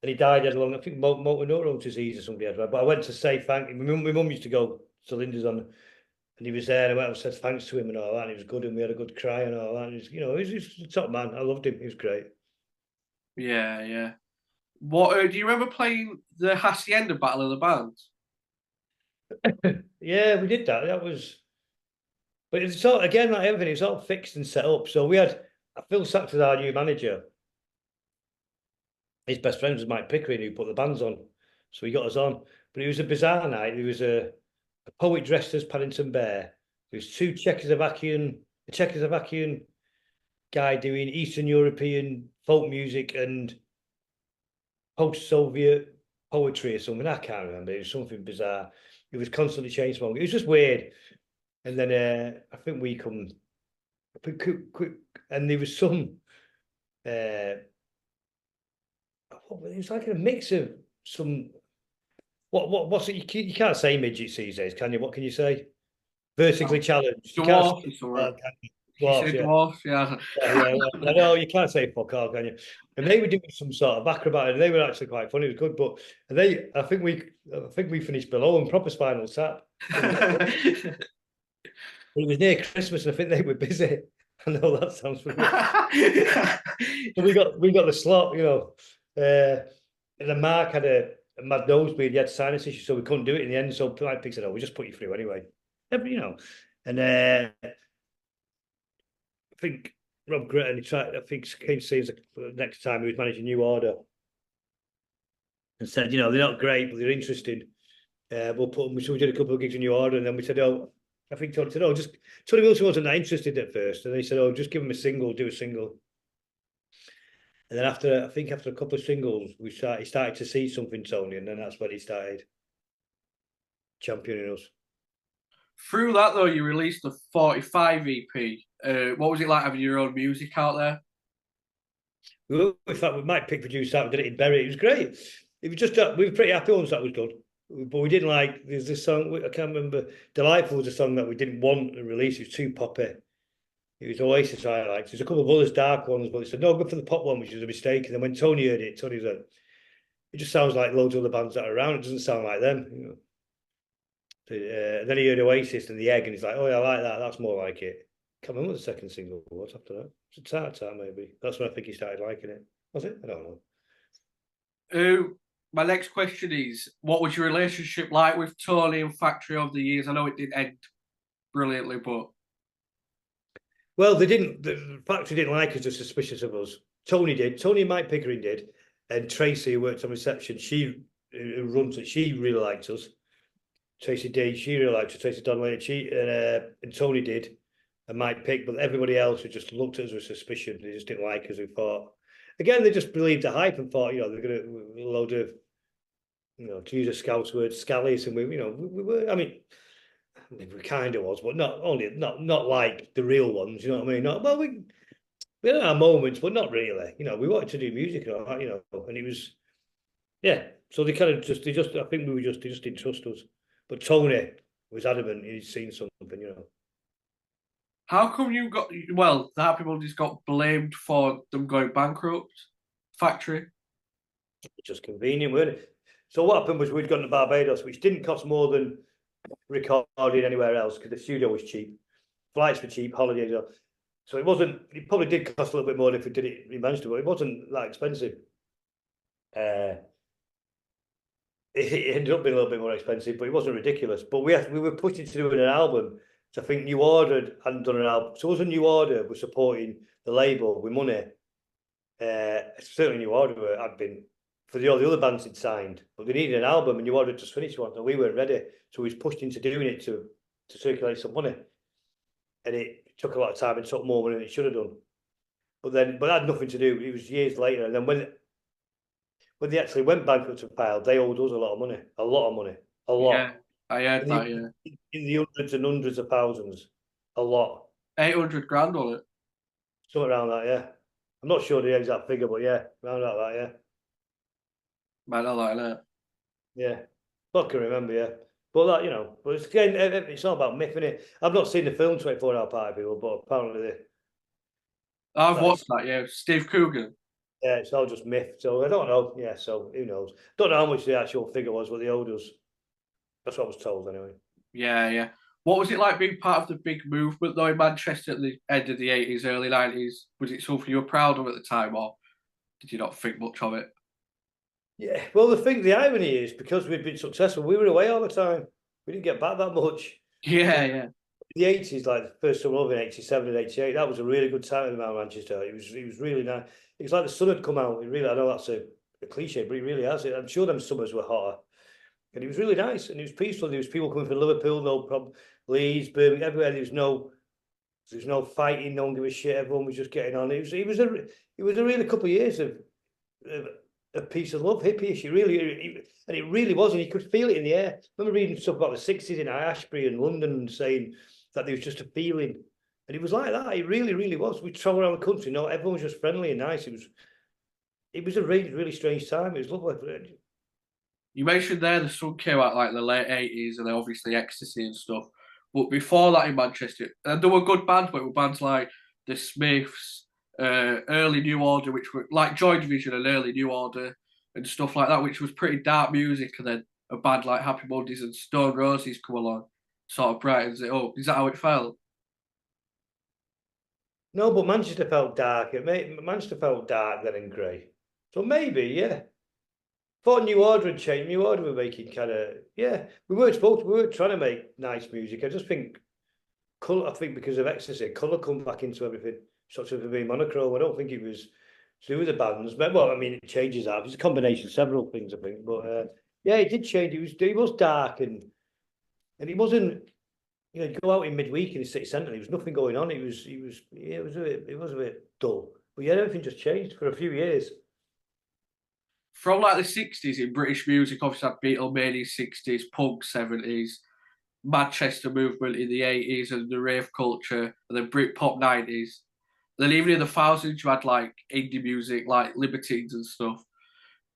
and he died at long, I think motor neuron disease or something. But I went to say thank you. My mum used to go to Linda's on, and he was there. And I went and said thanks to him and all that. And he was good, and we had a good cry and all that. And he was a top man. I loved him. He was great. Yeah, yeah. What do you remember playing the Hacienda Battle of the Bands? Yeah, we did that. That was, but it's all again like everything. It's all fixed and set up. So we had Phil Sachs as our new manager. His best friend was Mike Pickering, who put the bands on. So he got us on. But it was a bizarre night. There was a poet dressed as Paddington Bear. There was a Czechoslovakian guy doing Eastern European folk music and post-Soviet poetry or something. I can't remember. It was something bizarre. It was constantly chain smoking. It was just weird. And then I think we come, and there was some. It was like a mix of some. What's it? You can't say midgets these days, can you? What can you say? Vertically challenged. You can't Dwarf say or dwarfs, yeah. dwarf, yeah. I know you can't say fuck all, can you? And they were doing some sort of acrobat, and they were actually quite funny. It was good, but I think we finished below them, proper Spinal Tap. It was near Christmas, and I think they were busy. I know that sounds familiar. So we got the slot, and then Mark had a mad nosebleed. He had sinus issues, so we couldn't do it in the end. So Pick said, "Oh, we just put you through anyway." And I think Rob Gritton, I think came to see us next time he was managing New Order and said, they're not great, but they're interested. We'll put them. So we did a couple of gigs in New Order, and then we said, "Oh." I think Tony said, "Oh, just Tony Wilson wasn't that interested at first," and they said, "Oh, just give him a single, do a single." And then after a couple of singles, he started to see something, Tony, and then that's when he started championing us. Through that though, you released the 45 EP. What was it like having your own music out there? In fact, we might pick produce that. We did it in Bury. It was great. It was just we were pretty happy once that was done. but we didn't like. There's this song I can't remember. Delightful was a song that we didn't want to release. It was too poppy. It was Oasis I liked. There's a couple of others dark ones, but they said no, good for the pop one, which was a mistake. And then when Tony heard it, Tony was like, it just sounds like loads of other bands that are around. It doesn't sound like them. So, then he heard Oasis and the Egg, and he's like, oh yeah, I like that. That's more like it. Can't remember what the second single was after that. It's a Tart maybe. That's when I think he started liking it. Was it? I don't know. My next question is, what was your relationship like with Tony and Factory over the years? I know it didn't end brilliantly, but Well, they didn't. The Factory didn't like us. They're suspicious of us. Tony did. Tony and Mike Pickering did, and Tracy, who worked on reception, she who runs it. She really liked us. Tracy D. She really liked us. Tracy Donnelly. And Tony did, and Mike Pick. But everybody else who just looked at us with suspicion. They just didn't like us. We thought, again, they just believed the hype and thought, they're going to load of, to use a Scouse word, scallies, and we were. I mean, we kind of was, but not like the real ones. You know what I mean? We had our moments, but not really. We wanted to do music and all that. And it was, yeah. So they kind of I think they just didn't trust us. But Tony was adamant he'd seen something. how come you got, well, the Happy Mondays got blamed for them going bankrupt? Factory? It's just convenient, weren't it? So what happened was we'd gone to Barbados, which didn't cost more than recording anywhere else because the studio was cheap, flights were cheap, holidays. So it probably did cost a little bit more if we did it in Manchester, but it wasn't that expensive. It ended up being a little bit more expensive, but it wasn't ridiculous. But we were pushing to doing an album. So I think New Order hadn't done an album. So us and New Order were supporting the label with money. Certainly New Order had been for all the other bands had signed, but they needed an album, and New Order just finished one, and we weren't ready. So we was pushed into doing it to circulate some money, and it took a lot of time and took more money than it should have done. But that had nothing to do. It was years later, and then when they actually went bankrupt and filed, they owed us a lot of money, a lot. Yeah, I heard that. Yeah, in the hundreds and hundreds of thousands, a lot. 800 grand on it. Something around that, yeah. I'm not sure the exact figure, but yeah, around about that, yeah. Might not like that. Yeah, I can remember, yeah. But that, but it's again, it's all about myth, isn't it? I've not seen the film 24 Hour Party People, but apparently I've watched that, yeah. Steve Coogan. Yeah, it's all just myth. So I don't know. Yeah, so who knows? Don't know how much the actual figure was, but the olders. That's what I was told anyway. Yeah, yeah. What was it like being part of the big movement though in Manchester at the end of the 80s, early 90s? Was it something you were proud of at the time, or did you not think much of it? Yeah, well, the irony is because we'd been successful, we were away all the time. We didn't get back that much. Yeah, yeah. The 80s, like the first summer of in 87 and 88, that was a really good time in Manchester. It was really nice. It was like the sun had come out. I know that's a cliche, but it really has. I'm sure them summers were hotter. And it was really nice and it was peaceful. There was people coming from Liverpool, no problem. Leeds, Birmingham, everywhere. There was no fighting, no one gave a shit. Everyone was just getting on. It was a really couple of years of peace and love, hippie-ish. And it really was, and you could feel it in the air. I remember reading stuff about the 60s in Ashbury and London saying that there was just a feeling. And it was like that. It really, really was. We travel around the country. No, everyone was just friendly and nice. It was a really, really strange time. It was lovely. You mentioned there the sun came out like the late 80s and then obviously Ecstasy and stuff. But before that in Manchester, and there were good bands, but it were bands like the Smiths, early New Order, which were like Joy Division and early New Order and stuff like that, which was pretty dark music. And then a band like Happy Mondays and Stone Roses come along, sort of brightens it up. Is that how it felt? No, but Manchester felt dark. Manchester felt dark then and grey. So maybe, yeah. Thought New Order had changed. New Order were making kind of, yeah. We weren't trying to make nice music. I just think colour. I think because of Ecstasy, colour come back into everything. Sort of being monochrome. I don't think it was to do with the bands. But well, I mean, it changes that. It's a combination of several things, I think. But yeah, it did change. It was dark and it wasn't. Go out in midweek in the city centre. There was nothing going on. It was a bit dull. But yeah, everything just changed for a few years. From like the 60s in British music, obviously had Beatlemania 60s, punk 70s, Manchester movement in the 80s and the rave culture, and then Britpop 90s. Then even in the thousands, you had like indie music, like Libertines and stuff.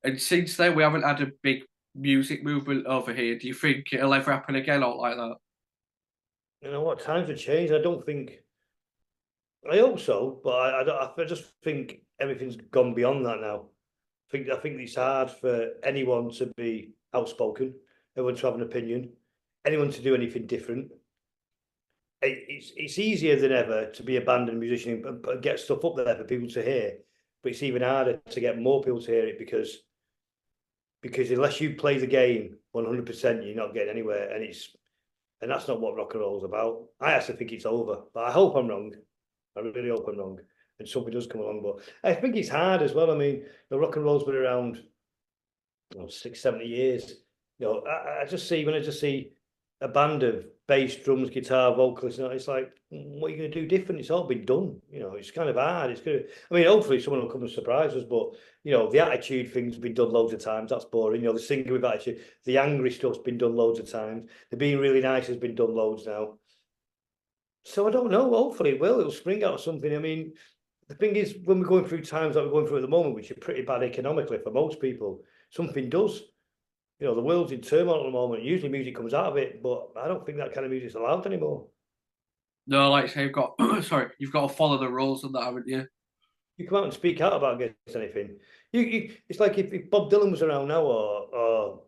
And since then, we haven't had a big music movement over here. Do you think it'll ever happen again out like that? You know what? Times have changed. I don't think. I hope so, but I don't. I just think everything's gone beyond that now. I think it's hard for anyone to be outspoken, everyone to have an opinion, anyone to do anything different. It's easier than ever to be a band and musician and get stuff up there for people to hear, but it's even harder to get more people to hear it because unless you play the game 100%, you're not getting anywhere, and that's not what rock and roll is about. I actually think it's over, but I hope I'm wrong. I really hope I'm wrong, and something does come along. But I think it's hard as well. I mean, the rock and roll's been around 60, 70 years. I just see when I just see a band of bass, drums, guitar, vocalists, it's like, what are you going to do different? It's all been done. It's kind of hard. It's good. I mean, hopefully someone will come and surprise us, but the attitude thing's been done loads of times. That's boring. The singing with attitude, the angry stuff's been done loads of times. The being really nice has been done loads now. So I don't know. Hopefully it will. It'll spring out of something. I mean, the thing is, when we're going through times like we're going through at the moment, which are pretty bad economically for most people, something does. The world's in turmoil at the moment. Usually music comes out of it, but I don't think that kind of music's allowed anymore. No, like I say, you've got sorry, you've got to follow the rules and that, haven't you? You come out and speak out about against anything. It's like if Bob Dylan was around now or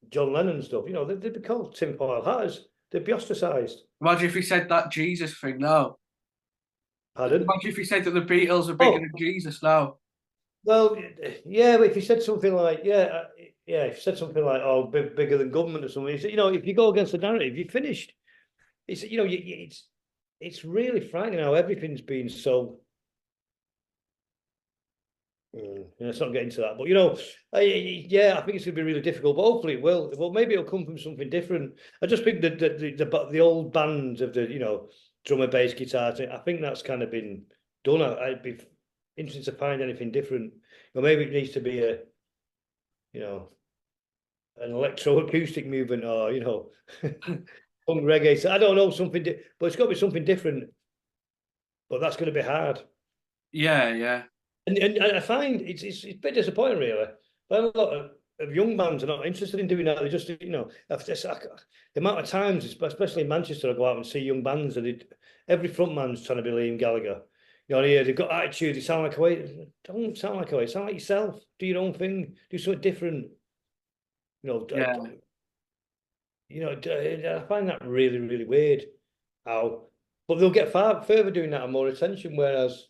John Lennon and stuff, they'd be called tinfoil hatters. They'd be ostracised. Imagine if he said that Jesus thing now. Pardon? Imagine if he said that the Beatles are bigger Oh, than Jesus now. well, yeah, but if you said something like, if you said something like, oh, bigger than government or something, if you go against the narrative, you're finished. It's really frightening how everything's been so. Let's not get into that, but I think it's going to be really difficult. But hopefully it will. Well, maybe it'll come from something different. I just think that the old bands of the drummer, bass, guitar. I think that's kind of been done. I'd be interested to find anything different. Or maybe it needs to be an electro-acoustic movement, or punk reggae. So I don't know something, but it's got to be something different. But that's going to be hard. Yeah. And I find it's a bit disappointing, really. A lot of young bands are not interested in doing that. They just, the amount of times, especially in Manchester, I go out and see young bands, and every frontman's trying to be Liam Gallagher. They've got attitude. They sound like a way. Don't sound like a way. Sound like yourself. Do your own thing. Do something different. Yeah. I find that really, really weird. How, but they'll get far further doing that and more attention. Whereas,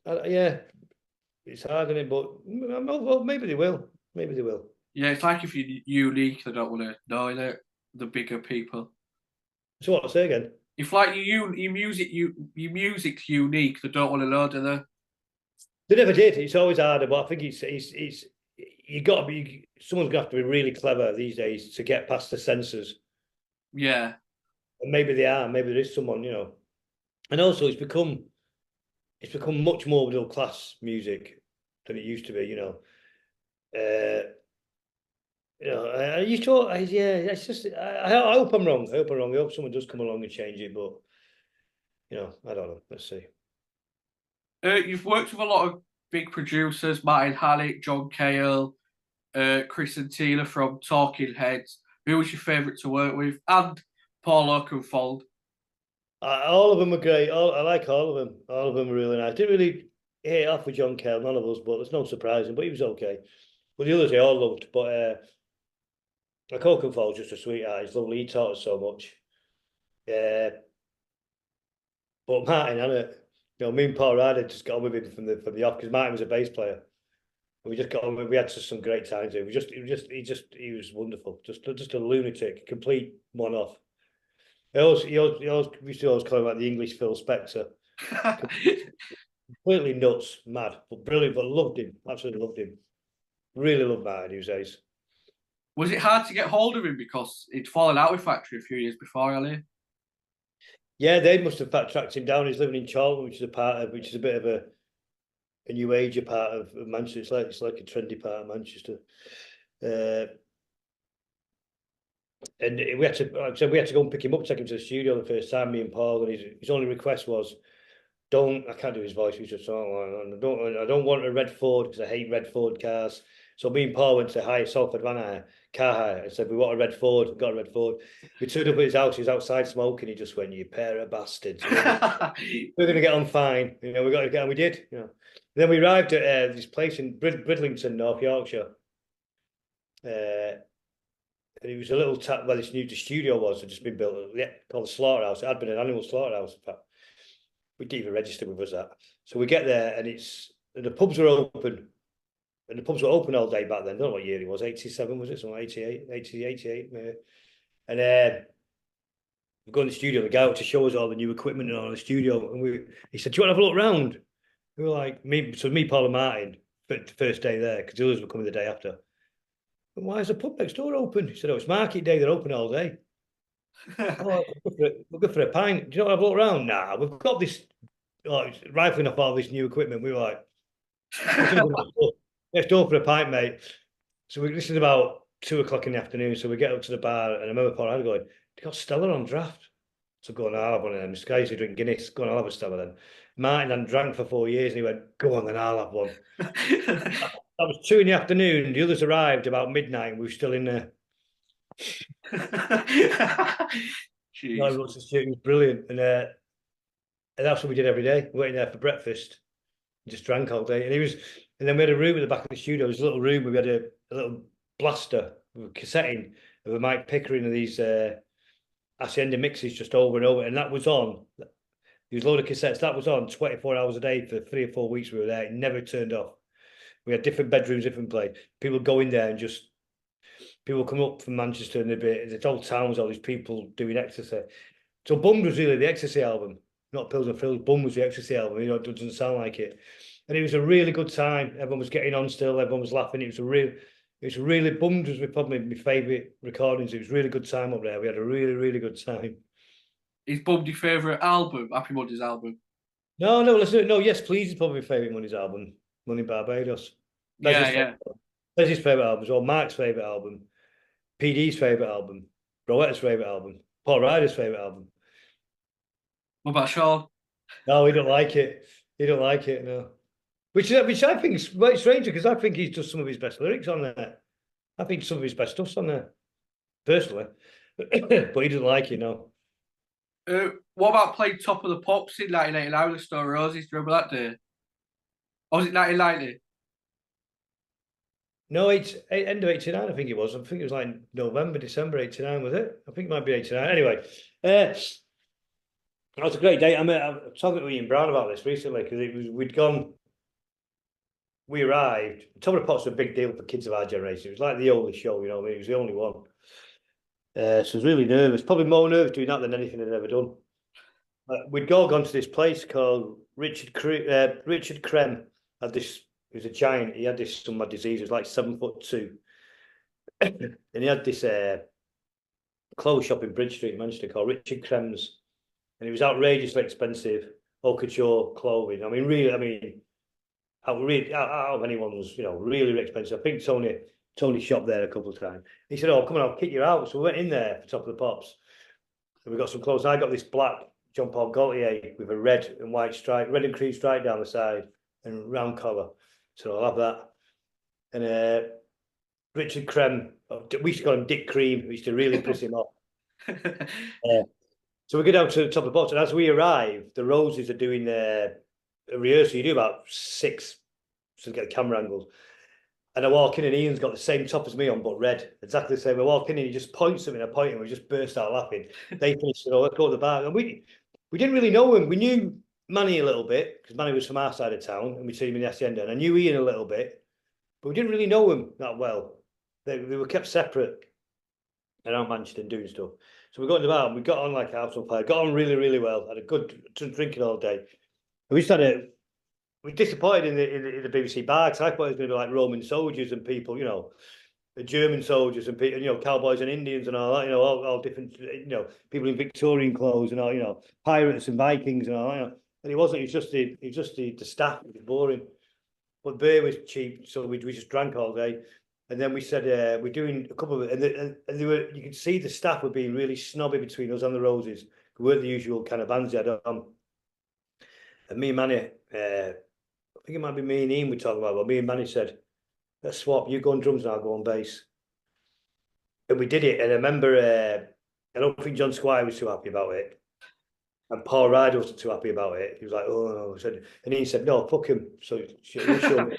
it's hard, isn't it? But well, maybe they will. Maybe they will. Yeah, it's like if you're unique, they don't want to know it. The bigger people. So what? Say again. If like your music's unique, they don't want to know, do they? They never did. It's always harder, but I think it's you got to be. Someone's gonna have to be really clever these days to get past the censors. Yeah. And maybe they are. Maybe there is someone, And also, it's become much more middle class music than it used to be. I used to. It's just. I hope I'm wrong. I hope I'm wrong. I hope someone does come along and change it, but I don't know. Let's see. You've worked with a lot of big producers, Martin Hannett, John Cale, Chris and Tina from Talking Heads. Who was your favourite to work with? And Paul Oakenfold. All of them are great. I like all of them. All of them are really nice. Didn't really hit it off with John Cale, none of us, but there's no surprising. But he was okay. But the others they all loved. But like Oakenfold's just a sweetheart. He's lovely. He taught us so much. Yeah. But Martin Hannett, me and Paul Ryder just got on with him from the off because Martin was a bass player. And we just got on. We had some great times. He was wonderful. Just a lunatic, complete one off. He always used to always call him like the English Phil Spector. Completely nuts, mad, but brilliant. But loved him, absolutely loved him. Really loved Martin. He was ace. Was it hard to get hold of him because he'd fallen out with Factory a few years before, Ali? Yeah, they must have tracked him down. He's living in Charlton, which is a bit of a new agey part of Manchester. It's like a trendy part of Manchester. And we had to, like I said, we had to go and pick him up, take him to the studio the first time, me and Paul. And his only request was, I can't do his voice. He was just, I don't want a red Ford because I hate red Ford cars. So me and Paul went to hire Salford Van Hire, car hire, and said, we want a red Ford. We got a red Ford. We turned up at his house. He was outside smoking. He just went, you pair of bastards. We're going to get on fine. You know, we got to get on. We did. You know. Then we arrived at this place in Bridlington, North Yorkshire. And it was a little where this new studio was. Had just been built. Yeah, called the Slaughterhouse. It had been an animal slaughterhouse. In fact, we didn't even register with us that. So we get there, and the pubs were open. And the pubs were open all day back then. I don't know what year it was. 87 was it? Something like 88, 88 maybe. And we go in the studio. The guy out to show us all the new equipment and all in the studio. And he said, "Do you want to have a look around?" We were like, me, Paul, and Martin, the first day there, because the others were coming the day after. And why is the pub next door open? He said, "Oh, it's market day. They're open all day." Oh, we'll go for a pint. Do you want to have a look around? Nah, we've got this rifling off all this new equipment. We were like, let's go for a pint, mate. So this is about 2 o'clock in the afternoon. So we get up to the bar, and I remember Paul Ryder going, "You got Stella on draft?" So going, "I'll have one of them." This guy used to drink Guinness. Go on, I'll have a Stella then. Martin hadn't drank for 4 years, and he went, "Go on, then I'll have one." That was 2 in the afternoon. The others arrived about midnight, and we were still in there. No, it was brilliant, and that's what we did every day. We went in there for breakfast, just drank all day, and then we had a room at the back of the studio. It was a little room where we had a little blaster with a cassette in of a Mike Pickering of these Hacienda mixes just over and over, and that was on. There was a load of cassettes that was on 24 hours a day for 3 or 4 weeks. We were there; it never turned off. We had different bedrooms, different place. People go in there and just people come up from Manchester and there's old towns, all these people doing ecstasy. So Bummed was really the ecstasy album, not Pills and Frills. Bummed was the ecstasy album. You know, it doesn't sound like it. And it was a really good time. Everyone was getting on still. Everyone was laughing. It was really Bummed was probably my favourite recordings. It was a really good time up there. We had a really, really good time. Is Bummed your favourite album? Happy Mondays album? No, listen. No, Yes Please is probably my favourite Money's album. Money Barbados. Yeah. That's his favourite album as well. Mark's favourite album. PD's favourite album. Rowetta's favourite album. Paul Ryder's favourite album. What about Sean? No, he don't like it. He don't like it, no. Which I think is quite strange because I think he's just some of his best lyrics on there. I think some of his best stuff's on there, personally. But he doesn't like it, no. What about playing Top of the Pops in 1989 with Stone Roses? Do you remember that day? Or was it 1990? No, it's end of 89, I think it was. I think it was like November, December 89, was it? I think it might be 89. Anyway, that was a great day. I was talking to Ian Brown about this recently because we arrived. Top of the Pops was a big deal for kids of our generation. It was like the only show, you know. I mean, it was the only one. So I was really nervous. Probably more nervous doing that than anything I'd ever done. We'd all gone to this place called Richard Crem. Had this. He was a giant. He had this some disease. He was like 7'2", and he had this clothes shop in Bridge Street in Manchester called Richard Crem's, and it was outrageously expensive haute couture clothing. I mean, really, out of anyone's, you know, really, really expensive. I think Tony shopped there a couple of times. He said, "Oh, come on, I'll kick you out." So we went in there for Top of the Pops, and we got some clothes. I got this black John Paul Gaultier with a red and white stripe, red and cream stripe down the side, and round collar. So I'll have that. And Richard Crem, we used to call him Dick Cream. We used to really piss him off. So we go down to the Top of the Pops, and as we arrive, the Roses are doing their rehearsal. You do about 6 to get the camera angles. And I walk in, and Ian's got the same top as me on, but red, exactly the same. I walk in, and he just points at me, and I point, and we just burst out laughing. They finished, let's go to the bar. And we didn't really know him. We knew Manny a little bit because Manny was from our side of town, and we'd seen him in the Hacienda. And I knew Ian a little bit, but we didn't really know him that well. They were kept separate around Manchester doing stuff. So we got in the bar, and we got on like a house on fire. Got on really, really well. Had a good drinking all day. And we just we're disappointed in the BBC bar because I thought it was going to be like Roman soldiers and people, you know, German soldiers and people, you know, cowboys and Indians and all that, you know, all different, you know, people in Victorian clothes and all, you know, pirates and Vikings and all that, you know. And it wasn't. It was just the staff. It was boring. But beer was cheap, so we just drank all day. And then we said we're doing a couple of it, and they were. You could see the staff were being really snobby between us and the Roses. We weren't the usual kind of bands they had on. And me and Manny, I think it might be me and Ian we talked about. But me and Manny said, let's swap. You go on drums and I'll go on bass. And we did it. And I remember, I don't think John Squire was too happy about it. And Paul Ryder wasn't too happy about it. He was like, oh, no. And he said, no, fuck him. So he'll show me.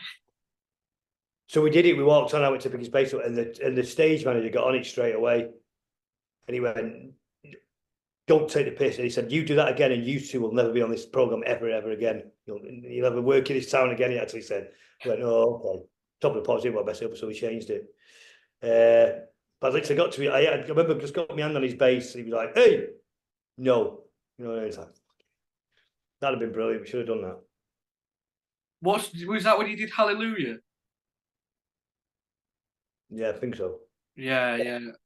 So we did it. We walked on. I went to pick his bass up, and the stage manager got on it straight away. And he went, don't take the piss. And he said, you do that again, and you two will never be on this program ever again. You'll never work in this town again, he actually said. I went, oh, okay. Top of the pops, didn't want to mess it up, so we changed it. But I literally got to be, I remember just got my hand on his bass. He was like, hey, no. You know, it's like, that'd have been brilliant. We should have done that. Was that when you did Hallelujah? Yeah, I think so. Yeah.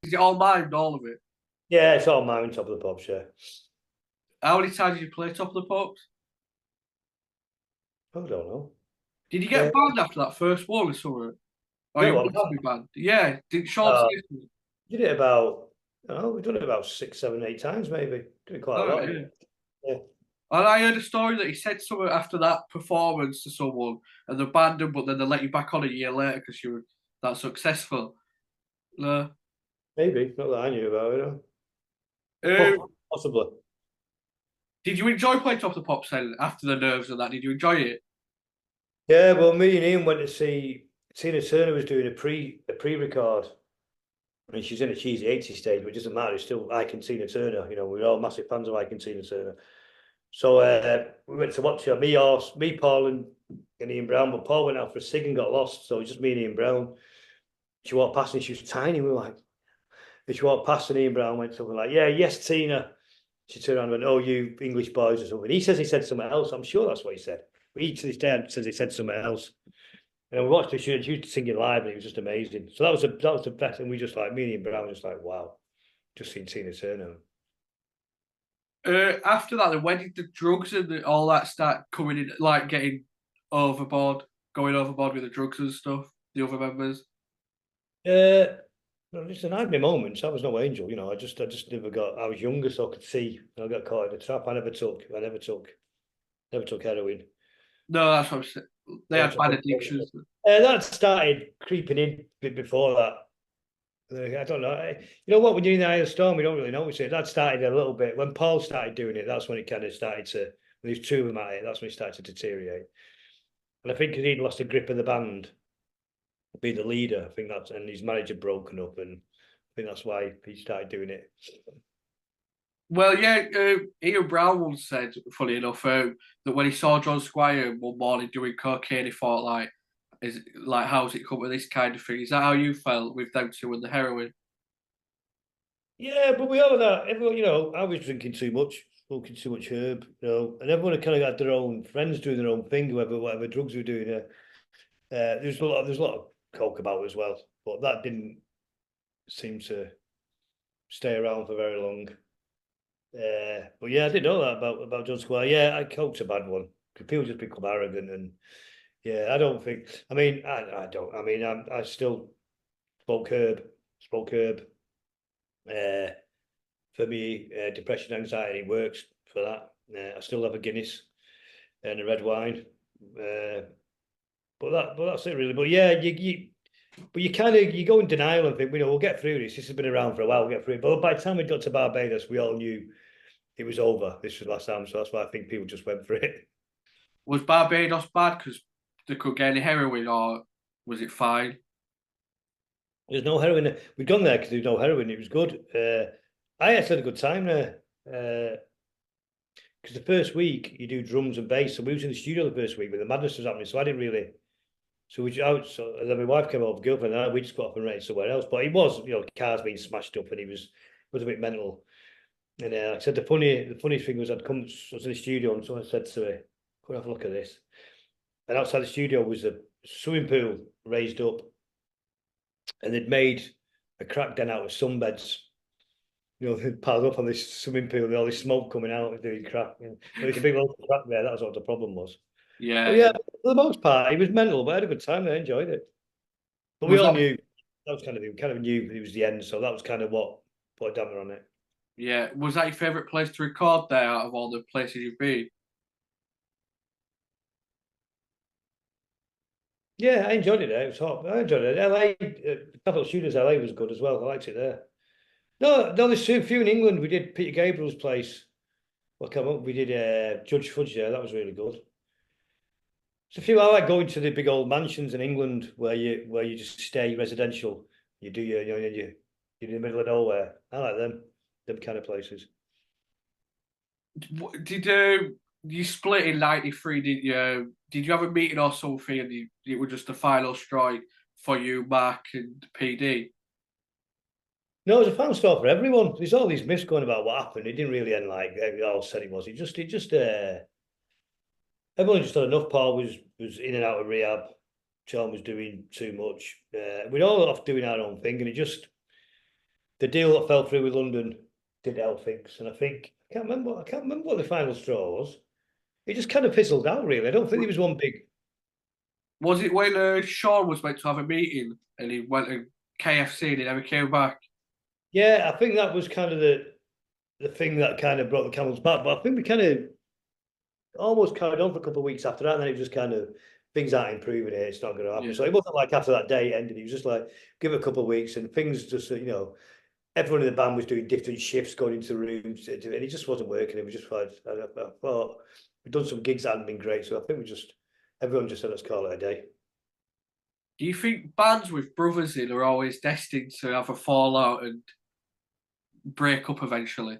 Is it all mimed, all of it? Yeah, it's all mine, Top of the Pops, yeah. How many times did you play Top of the Pops? I don't know. Did you get banned after that first one or something? Or you wanted to be banned? Yeah. Did Sean say something? Did it about, we've done it about 6, 7, 8 times, maybe. Did it quite a lot. Yeah. And I heard a story that he said something after that performance to someone, and they banned him, but then they let you back on a year later because you were that successful. No. Maybe, not that I knew about it. Possibly. Did you enjoy playing Top of the Pops then after the nerves and that? Did you enjoy it? Yeah, well, me and Ian went to see Tina Turner was doing a pre-record. I mean, she's in a cheesy 80s stage, but it doesn't matter. It's still Ike and Tina Turner. You know, we're all massive fans of Ike and Tina Turner. So we went to watch her. Me, Paul, and Ian Brown. But Paul went out for a cig and got lost. So it was just me and Ian Brown. She walked past and she was tiny. We were like, she walked past and Ian Brown went something like, yeah, yes, Tina. She turned around and went, oh, you English boys or something. He says he said something else. I'm sure that's what he said. But he to this day says he said something else. And we watched her. She was singing live, and it was just amazing. So that was the best. And we just like me and Ian Brown, just like, wow, just seen Tina Turner. After that, then when did the drugs and all that start coming in, like getting overboard, going overboard with the drugs and stuff? The other members. Listen, I had my moments. I was no angel, you know. I just never got. I was younger, so I could see. I got caught in the trap. I never took heroin. No, that's what I'm saying. They had bad addictions. That started creeping in a bit before that. I don't know. You know what? When you're in the eye of the storm, we don't really notice it. That started a little bit. When Paul started doing it, that's when it kind of started to. When there's two of them at it, that's when it started to deteriorate. And I think because he'd lost the grip of the band, be the leader. I think that's, and his marriage had broken up, and I think that's why he started doing it. Well, yeah, Ian Brown once said, funny enough, that when he saw John Squire one morning doing cocaine, he thought how's it come to this kind of thing? Is that how you felt with them two and the heroin? Yeah, but we all had that. Everyone, you know, I was drinking too much, smoking too much herb, you know, and everyone had kind of got their own friends doing their own thing, whatever drugs we were doing. There's a lot of coke about as well, but that didn't seem to stay around for very long. But yeah, I didn't know that about John Squire. Yeah, coke's a bad one because people just become arrogant, and yeah, I don't think. I mean, I don't. I mean, I still smoke herb. For me, depression, anxiety works for that. I still have a Guinness and a red wine. But that's it really. But yeah, you kind of go in denial and think, you know, we'll get through this. This has been around for a while. We'll get through it. But by the time we got to Barbados, we all knew it was over. This was last time, so that's why I think people just went for it. Was Barbados bad because they could get any heroin, or was it fine? There's no heroin. We'd gone there because there's no heroin. It was good. I actually had a good time there. Because the first week you do drums and bass, so we was in the studio the first week, but the madness was happening, so I didn't really. So we out. So and then my wife came over, girlfriend, and we just got off and rented somewhere else. But it was, you know, cars being smashed up, and he was a bit mental. And like I said, the funniest thing was I was in the studio, and someone said to me, "Come have a look at this." And outside the studio was a swimming pool raised up, and they'd made a crack den out of sunbeds. You know, piled up on this swimming pool, and all this smoke coming out and doing crack. And there was a big old crack there. That was what the problem was. Yeah. But yeah, for the most part, it was mental, but I had a good time. I enjoyed it. But we all knew that was kind of knew it was the end, so that was kind of what put a damper on it. Yeah. Was that your favourite place to record there out of all the places you've been? Yeah, I enjoyed it there. It was hot. I enjoyed it. LA, Capital Studios LA was good as well. I liked it there. No, there's a few in England. We did Peter Gabriel's place. Well, come up. We did Judge Fudge there. That was really good. There's a few. I like going to the big old mansions in England where you just stay residential. You do your, you're in the middle of nowhere. I like them kind of places. Did you split in '93? Did you? Did you have a meeting or something? And it was just a final straw for you, Mark, and PD. No, it was a fan store for everyone. There's all these myths going about what happened. It didn't really end like it all said it was. It just everyone just had enough. Paul was in and out of rehab. John was doing too much. We're all off doing our own thing, and it just the deal that fell through with London did help things. And I think I can't remember what the final straw was. It just kind of fizzled out. Really, I don't think there was one big. Was it when Sean was meant to have a meeting and he went to KFC and he never came back? Yeah, I think that was kind of the thing that kind of brought the camels back. But I think we kind of almost carried on for a couple of weeks after that, and then it just kind of things aren't improving here. It's not going to happen. Yeah. So it wasn't like after that day ended. It was just like give it a couple of weeks, and things just everyone in the band was doing different shifts, going into rooms, and it just wasn't working. It was just like I thought we'd done some gigs that hadn't been great, so I think everyone just said let's call it a day. Do you think bands with brothers in are always destined to have a fallout and break up eventually?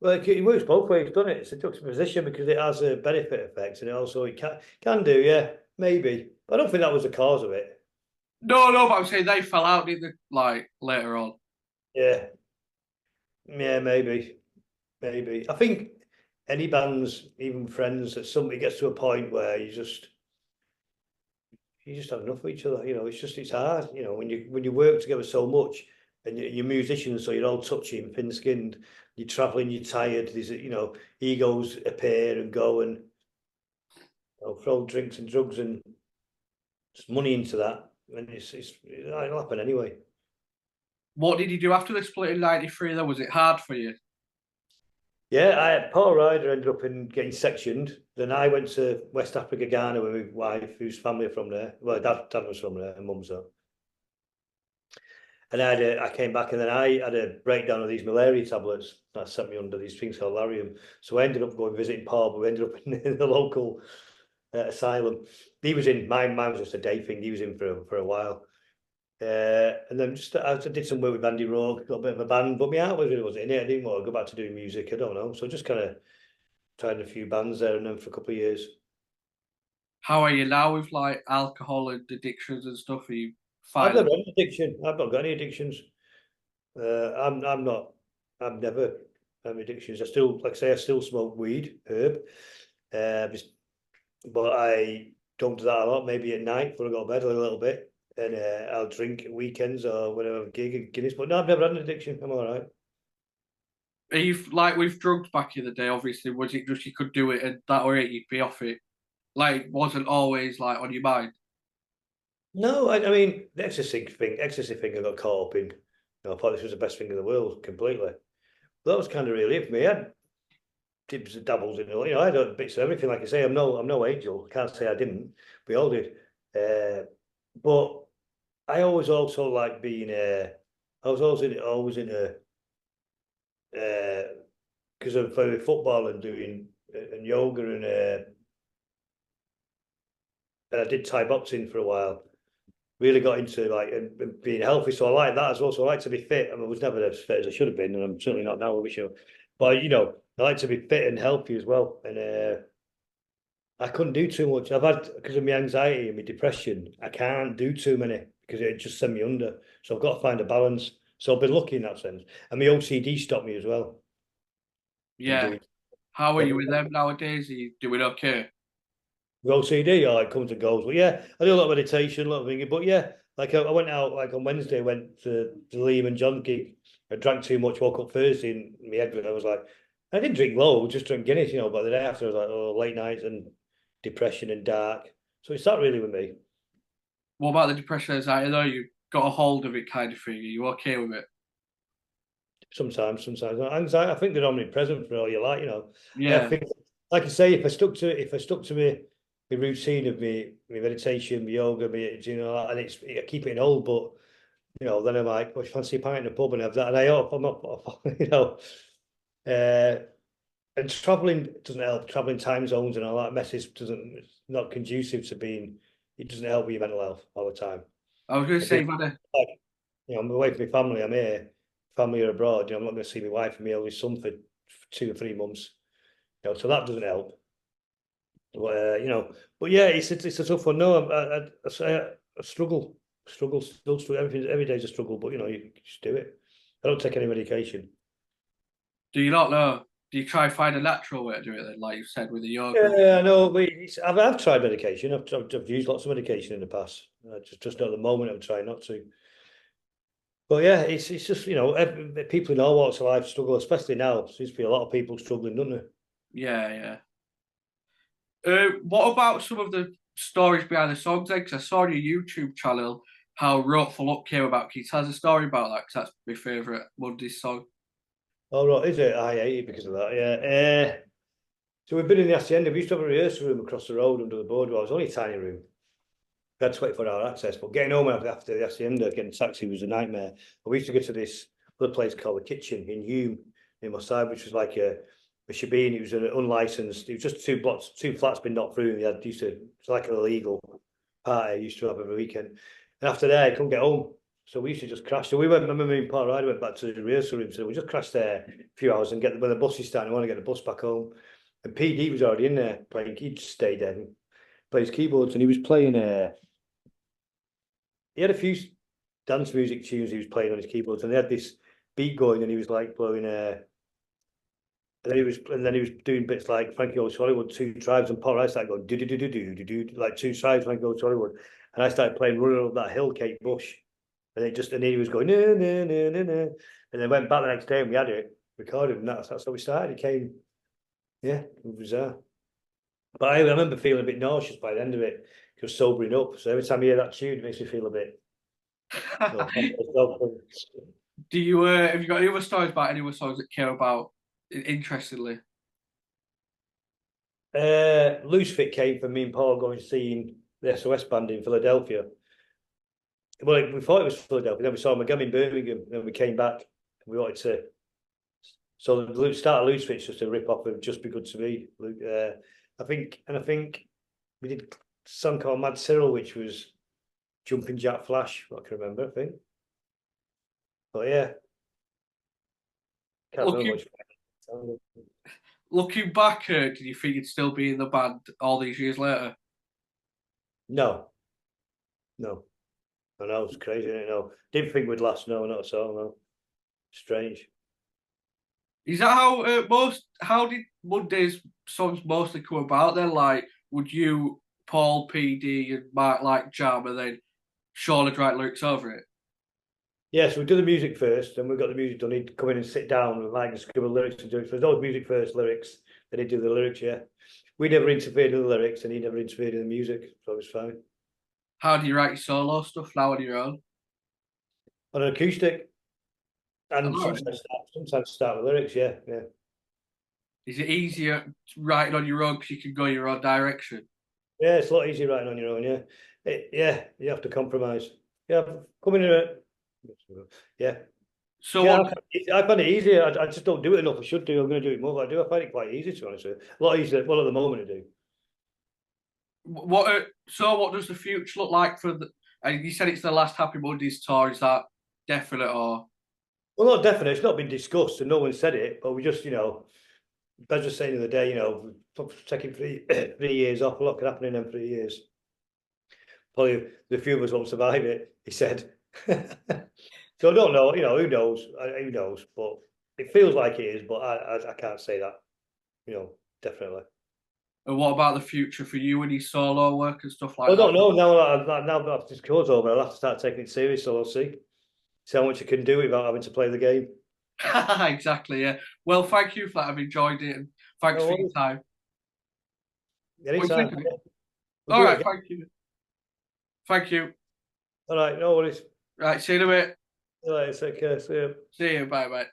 Well, it works both ways, doesn't it? It's a juxtaposition because it has a benefit effect, and also it can do, yeah, maybe. But I don't think that was the cause of it. No, but I'm saying they fell out, didn't they? Like later on. Yeah, yeah, maybe. I think any bands, even friends, that somebody gets to a point where you just have enough of each other. It's hard. When you work together so much, and you're musicians, so you're all touchy and thin-skinned. You're traveling, you're tired. There's egos appear and go, and throw drinks and drugs and just money into that, and it'll happen anyway. What did you do after the split in '93? Though was it hard for you? Yeah, Paul Ryder ended up in getting sectioned. Then I went to West Africa, Ghana with my wife, whose family are from there. Well, dad was from there, and mum's there. And I came back, and then I had a breakdown of these malaria tablets that sent me under these things called larium. So I ended up going visiting Paul, but we ended up in the local asylum. He was in mine was just a day thing. He was in for a while. And then I did some work with Andy Rourke, got a bit of a band, but my heart really wasn't in it. I didn't want to go back to doing music. I don't know. So just kind of tried a few bands there and then for a couple of years. How are you now with like alcohol and addictions and stuff? Are you I've fine? never had an addiction. I've not got any addictions. I'm not. I've never had any addictions. Like I say, I still smoke weed, herb. But I don't do that a lot. Maybe at night before I go to bed a little bit, and I'll drink at weekends or whenever I have a gig in Guinness. But no, I've never had an addiction. I'm all right. Are you like with drugs back in the day? Obviously, was it just you could do it and that or it you'd be off it? Like, wasn't always like on your mind. No, I mean the ecstasy thing I got caught up in. I thought this was the best thing in the world completely. But that was kind of really it for me. I had dips and dabbles in it. I had bits of everything. Like I say, I'm no angel. I can't say I didn't. We all did. But I always also like being I was always in a because of playing football and doing and yoga and I did Thai boxing for a while. Really got into like and being healthy, so I like that as well. So I like to be fit. I mean, I was never as fit as I should have been, and I'm certainly not now. I wish I, but I like to be fit and healthy as well. And I couldn't do too much. I've had because of my anxiety and my depression. I can't do too many because it just send me under. So I've got to find a balance. So I've been lucky in that sense. And my OCD stopped me as well from Yeah. doing How are you with them nowadays? Are you doing okay? with OCD. I like comes and goes. But yeah, I do a lot of meditation, a lot of thinking. But yeah, like I went out like on Wednesday. I went to the Liam and John gig. I drank too much. Woke up Thursday and my head. I was like, I didn't drink loads, just drank Guinness. But the day after, I was like, oh, late nights and depression and dark. So it's not really with me. What about the depression and anxiety? I know you got a hold of it kind of thing. Are you okay with it? Sometimes anxiety. I think they're omnipresent for all you like. I Yeah. think, like I say, if I stuck to me. my routine of my meditation, my yoga, and I keep it in old, but then I'm like, well, fancy a pint in a pub and have that, and I'm up, and traveling doesn't help. Traveling time zones and all that messes it's not conducive to being. It doesn't help with your mental health all the time. I was going to say, Like, I'm away from my family. I'm here. Family are abroad. I'm not going to see my wife and my eldest son for 2 or 3 months. So that doesn't help. But but yeah, it's a tough one. No, I struggle, still struggle. Every day's a struggle. But you just do it. I don't take any medication. do you not know? Do you try and find a natural way to do it then, like you said with the yoga? Yeah, I know. But I've tried medication. I've used lots of medication in the past. Just at the moment, I'm trying not to. But yeah, it's just people in all walks of life struggle, especially now. Seems to be a lot of people struggling, doesn't there? Yeah, yeah. What about some of the stories behind the songs then? 'Cause I saw on your YouTube channel how Wrote for Luck came about. Can you tell us a story about that? 'Cause that's my favourite Monday's song. Oh, right, is it? I hate it because of that. Yeah. So we've been in the hacienda. We used to have a rehearsal room across the road under the boardwalk. It was only a tiny room. We had 24-hour access, but getting home after the hacienda, getting a taxi was a nightmare. But we used to go to this other place called the Kitchen in Hume, near my side, which was like a shebeen. It was an unlicensed. It was just two flats been knocked through. And it's like an illegal party I used to have every weekend. And after that, I couldn't get home. So we used to just crash. So we went, remember me and Paul Ryder went back to the rehearsal room. So we just crashed there a few hours and when the bus is starting, I want to get the bus back home. And PD was already in there playing. He'd stayed there and played his keyboards, and he was playing. He had a few dance music tunes he was playing on his keyboards, and they had this beat going, and he was like blowing. And then he was doing bits like Frankie Goes to Hollywood, Two Tribes, and Paul Rice started going do do do do do do do like Two Tribes, Frankie Goes to Hollywood, and I started playing Running Up That Hill, Kate Bush, and then he was going no no no no no, and then went back the next day and we had it recorded, and that's how we started. It came, yeah, it was bizarre. But I remember feeling a bit nauseous by the end of it, just sobering up. So every time you hear that tune, it makes me feel a bit. Do you have you got any other stories about any other songs that came about interestingly? Loose Fit came from me and Paul going seeing the SOS band in Philadelphia. Well, we thought it was Philadelphia. Then we saw them again in Birmingham. Then we came back. And we wanted to. So the start of Loose Fit's just a rip off of Just Be Good to Me. I think we did a song called Mad Cyril, which was Jumping Jack Flash. What I can remember, I think. But yeah, can't remember much. Looking back, did you think you'd still be in the band all these years later? No. I know it's crazy. No, didn't think we'd last. No, not at all. No, strange. Is that how How did Monday's songs mostly come about then? Like, would you, Paul, PD, and Mark like jam, and then Sean would write lyrics over it? Yeah, so we do the music first, and we've got the music done. He'd come in and sit down and like scribble lyrics and do it. So those music first, lyrics. Then he'd do the lyrics. Yeah, we never interfered in the lyrics, and he never interfered in the music, so it was fine. How do you write your solo stuff now on your own? On an acoustic, and All right. sometimes start with lyrics. Yeah. Is it easier writing on your own because you can go your own direction? Yeah, it's a lot easier writing on your own. Yeah, you have to compromise. Yeah, come in here. Yeah. So Yeah, what? I find it easier. I just don't do it enough. I should do. I'm going to do it more, but I do. I find it quite easy, to be honest with you. A lot easier. Well, at the moment, I do. So what does the future look like for the? You said it's the last Happy Mondays tour. Is that definite or? Well, not definite. It's not been discussed, and no one said it. But we just, I was just saying the other day, taking 3 years off. A lot could happen in them 3 years. Probably the few of us won't survive it. He said. So I don't know. Who knows? Who knows? But it feels like it is. But I can't say that. Definitely. And what about the future for you and your solo work and stuff like I that? don't know. Now that this course over, I'll have to start taking it serious. So I'll see how much you can do without having to play the game. Exactly, yeah. Well, thank you for that. I've enjoyed it, and thanks for your time. Anytime. All right, thank you. Thank you. All right, no worries. Right, see you in a bit. All right, take care. See you. See you. Bye, bye.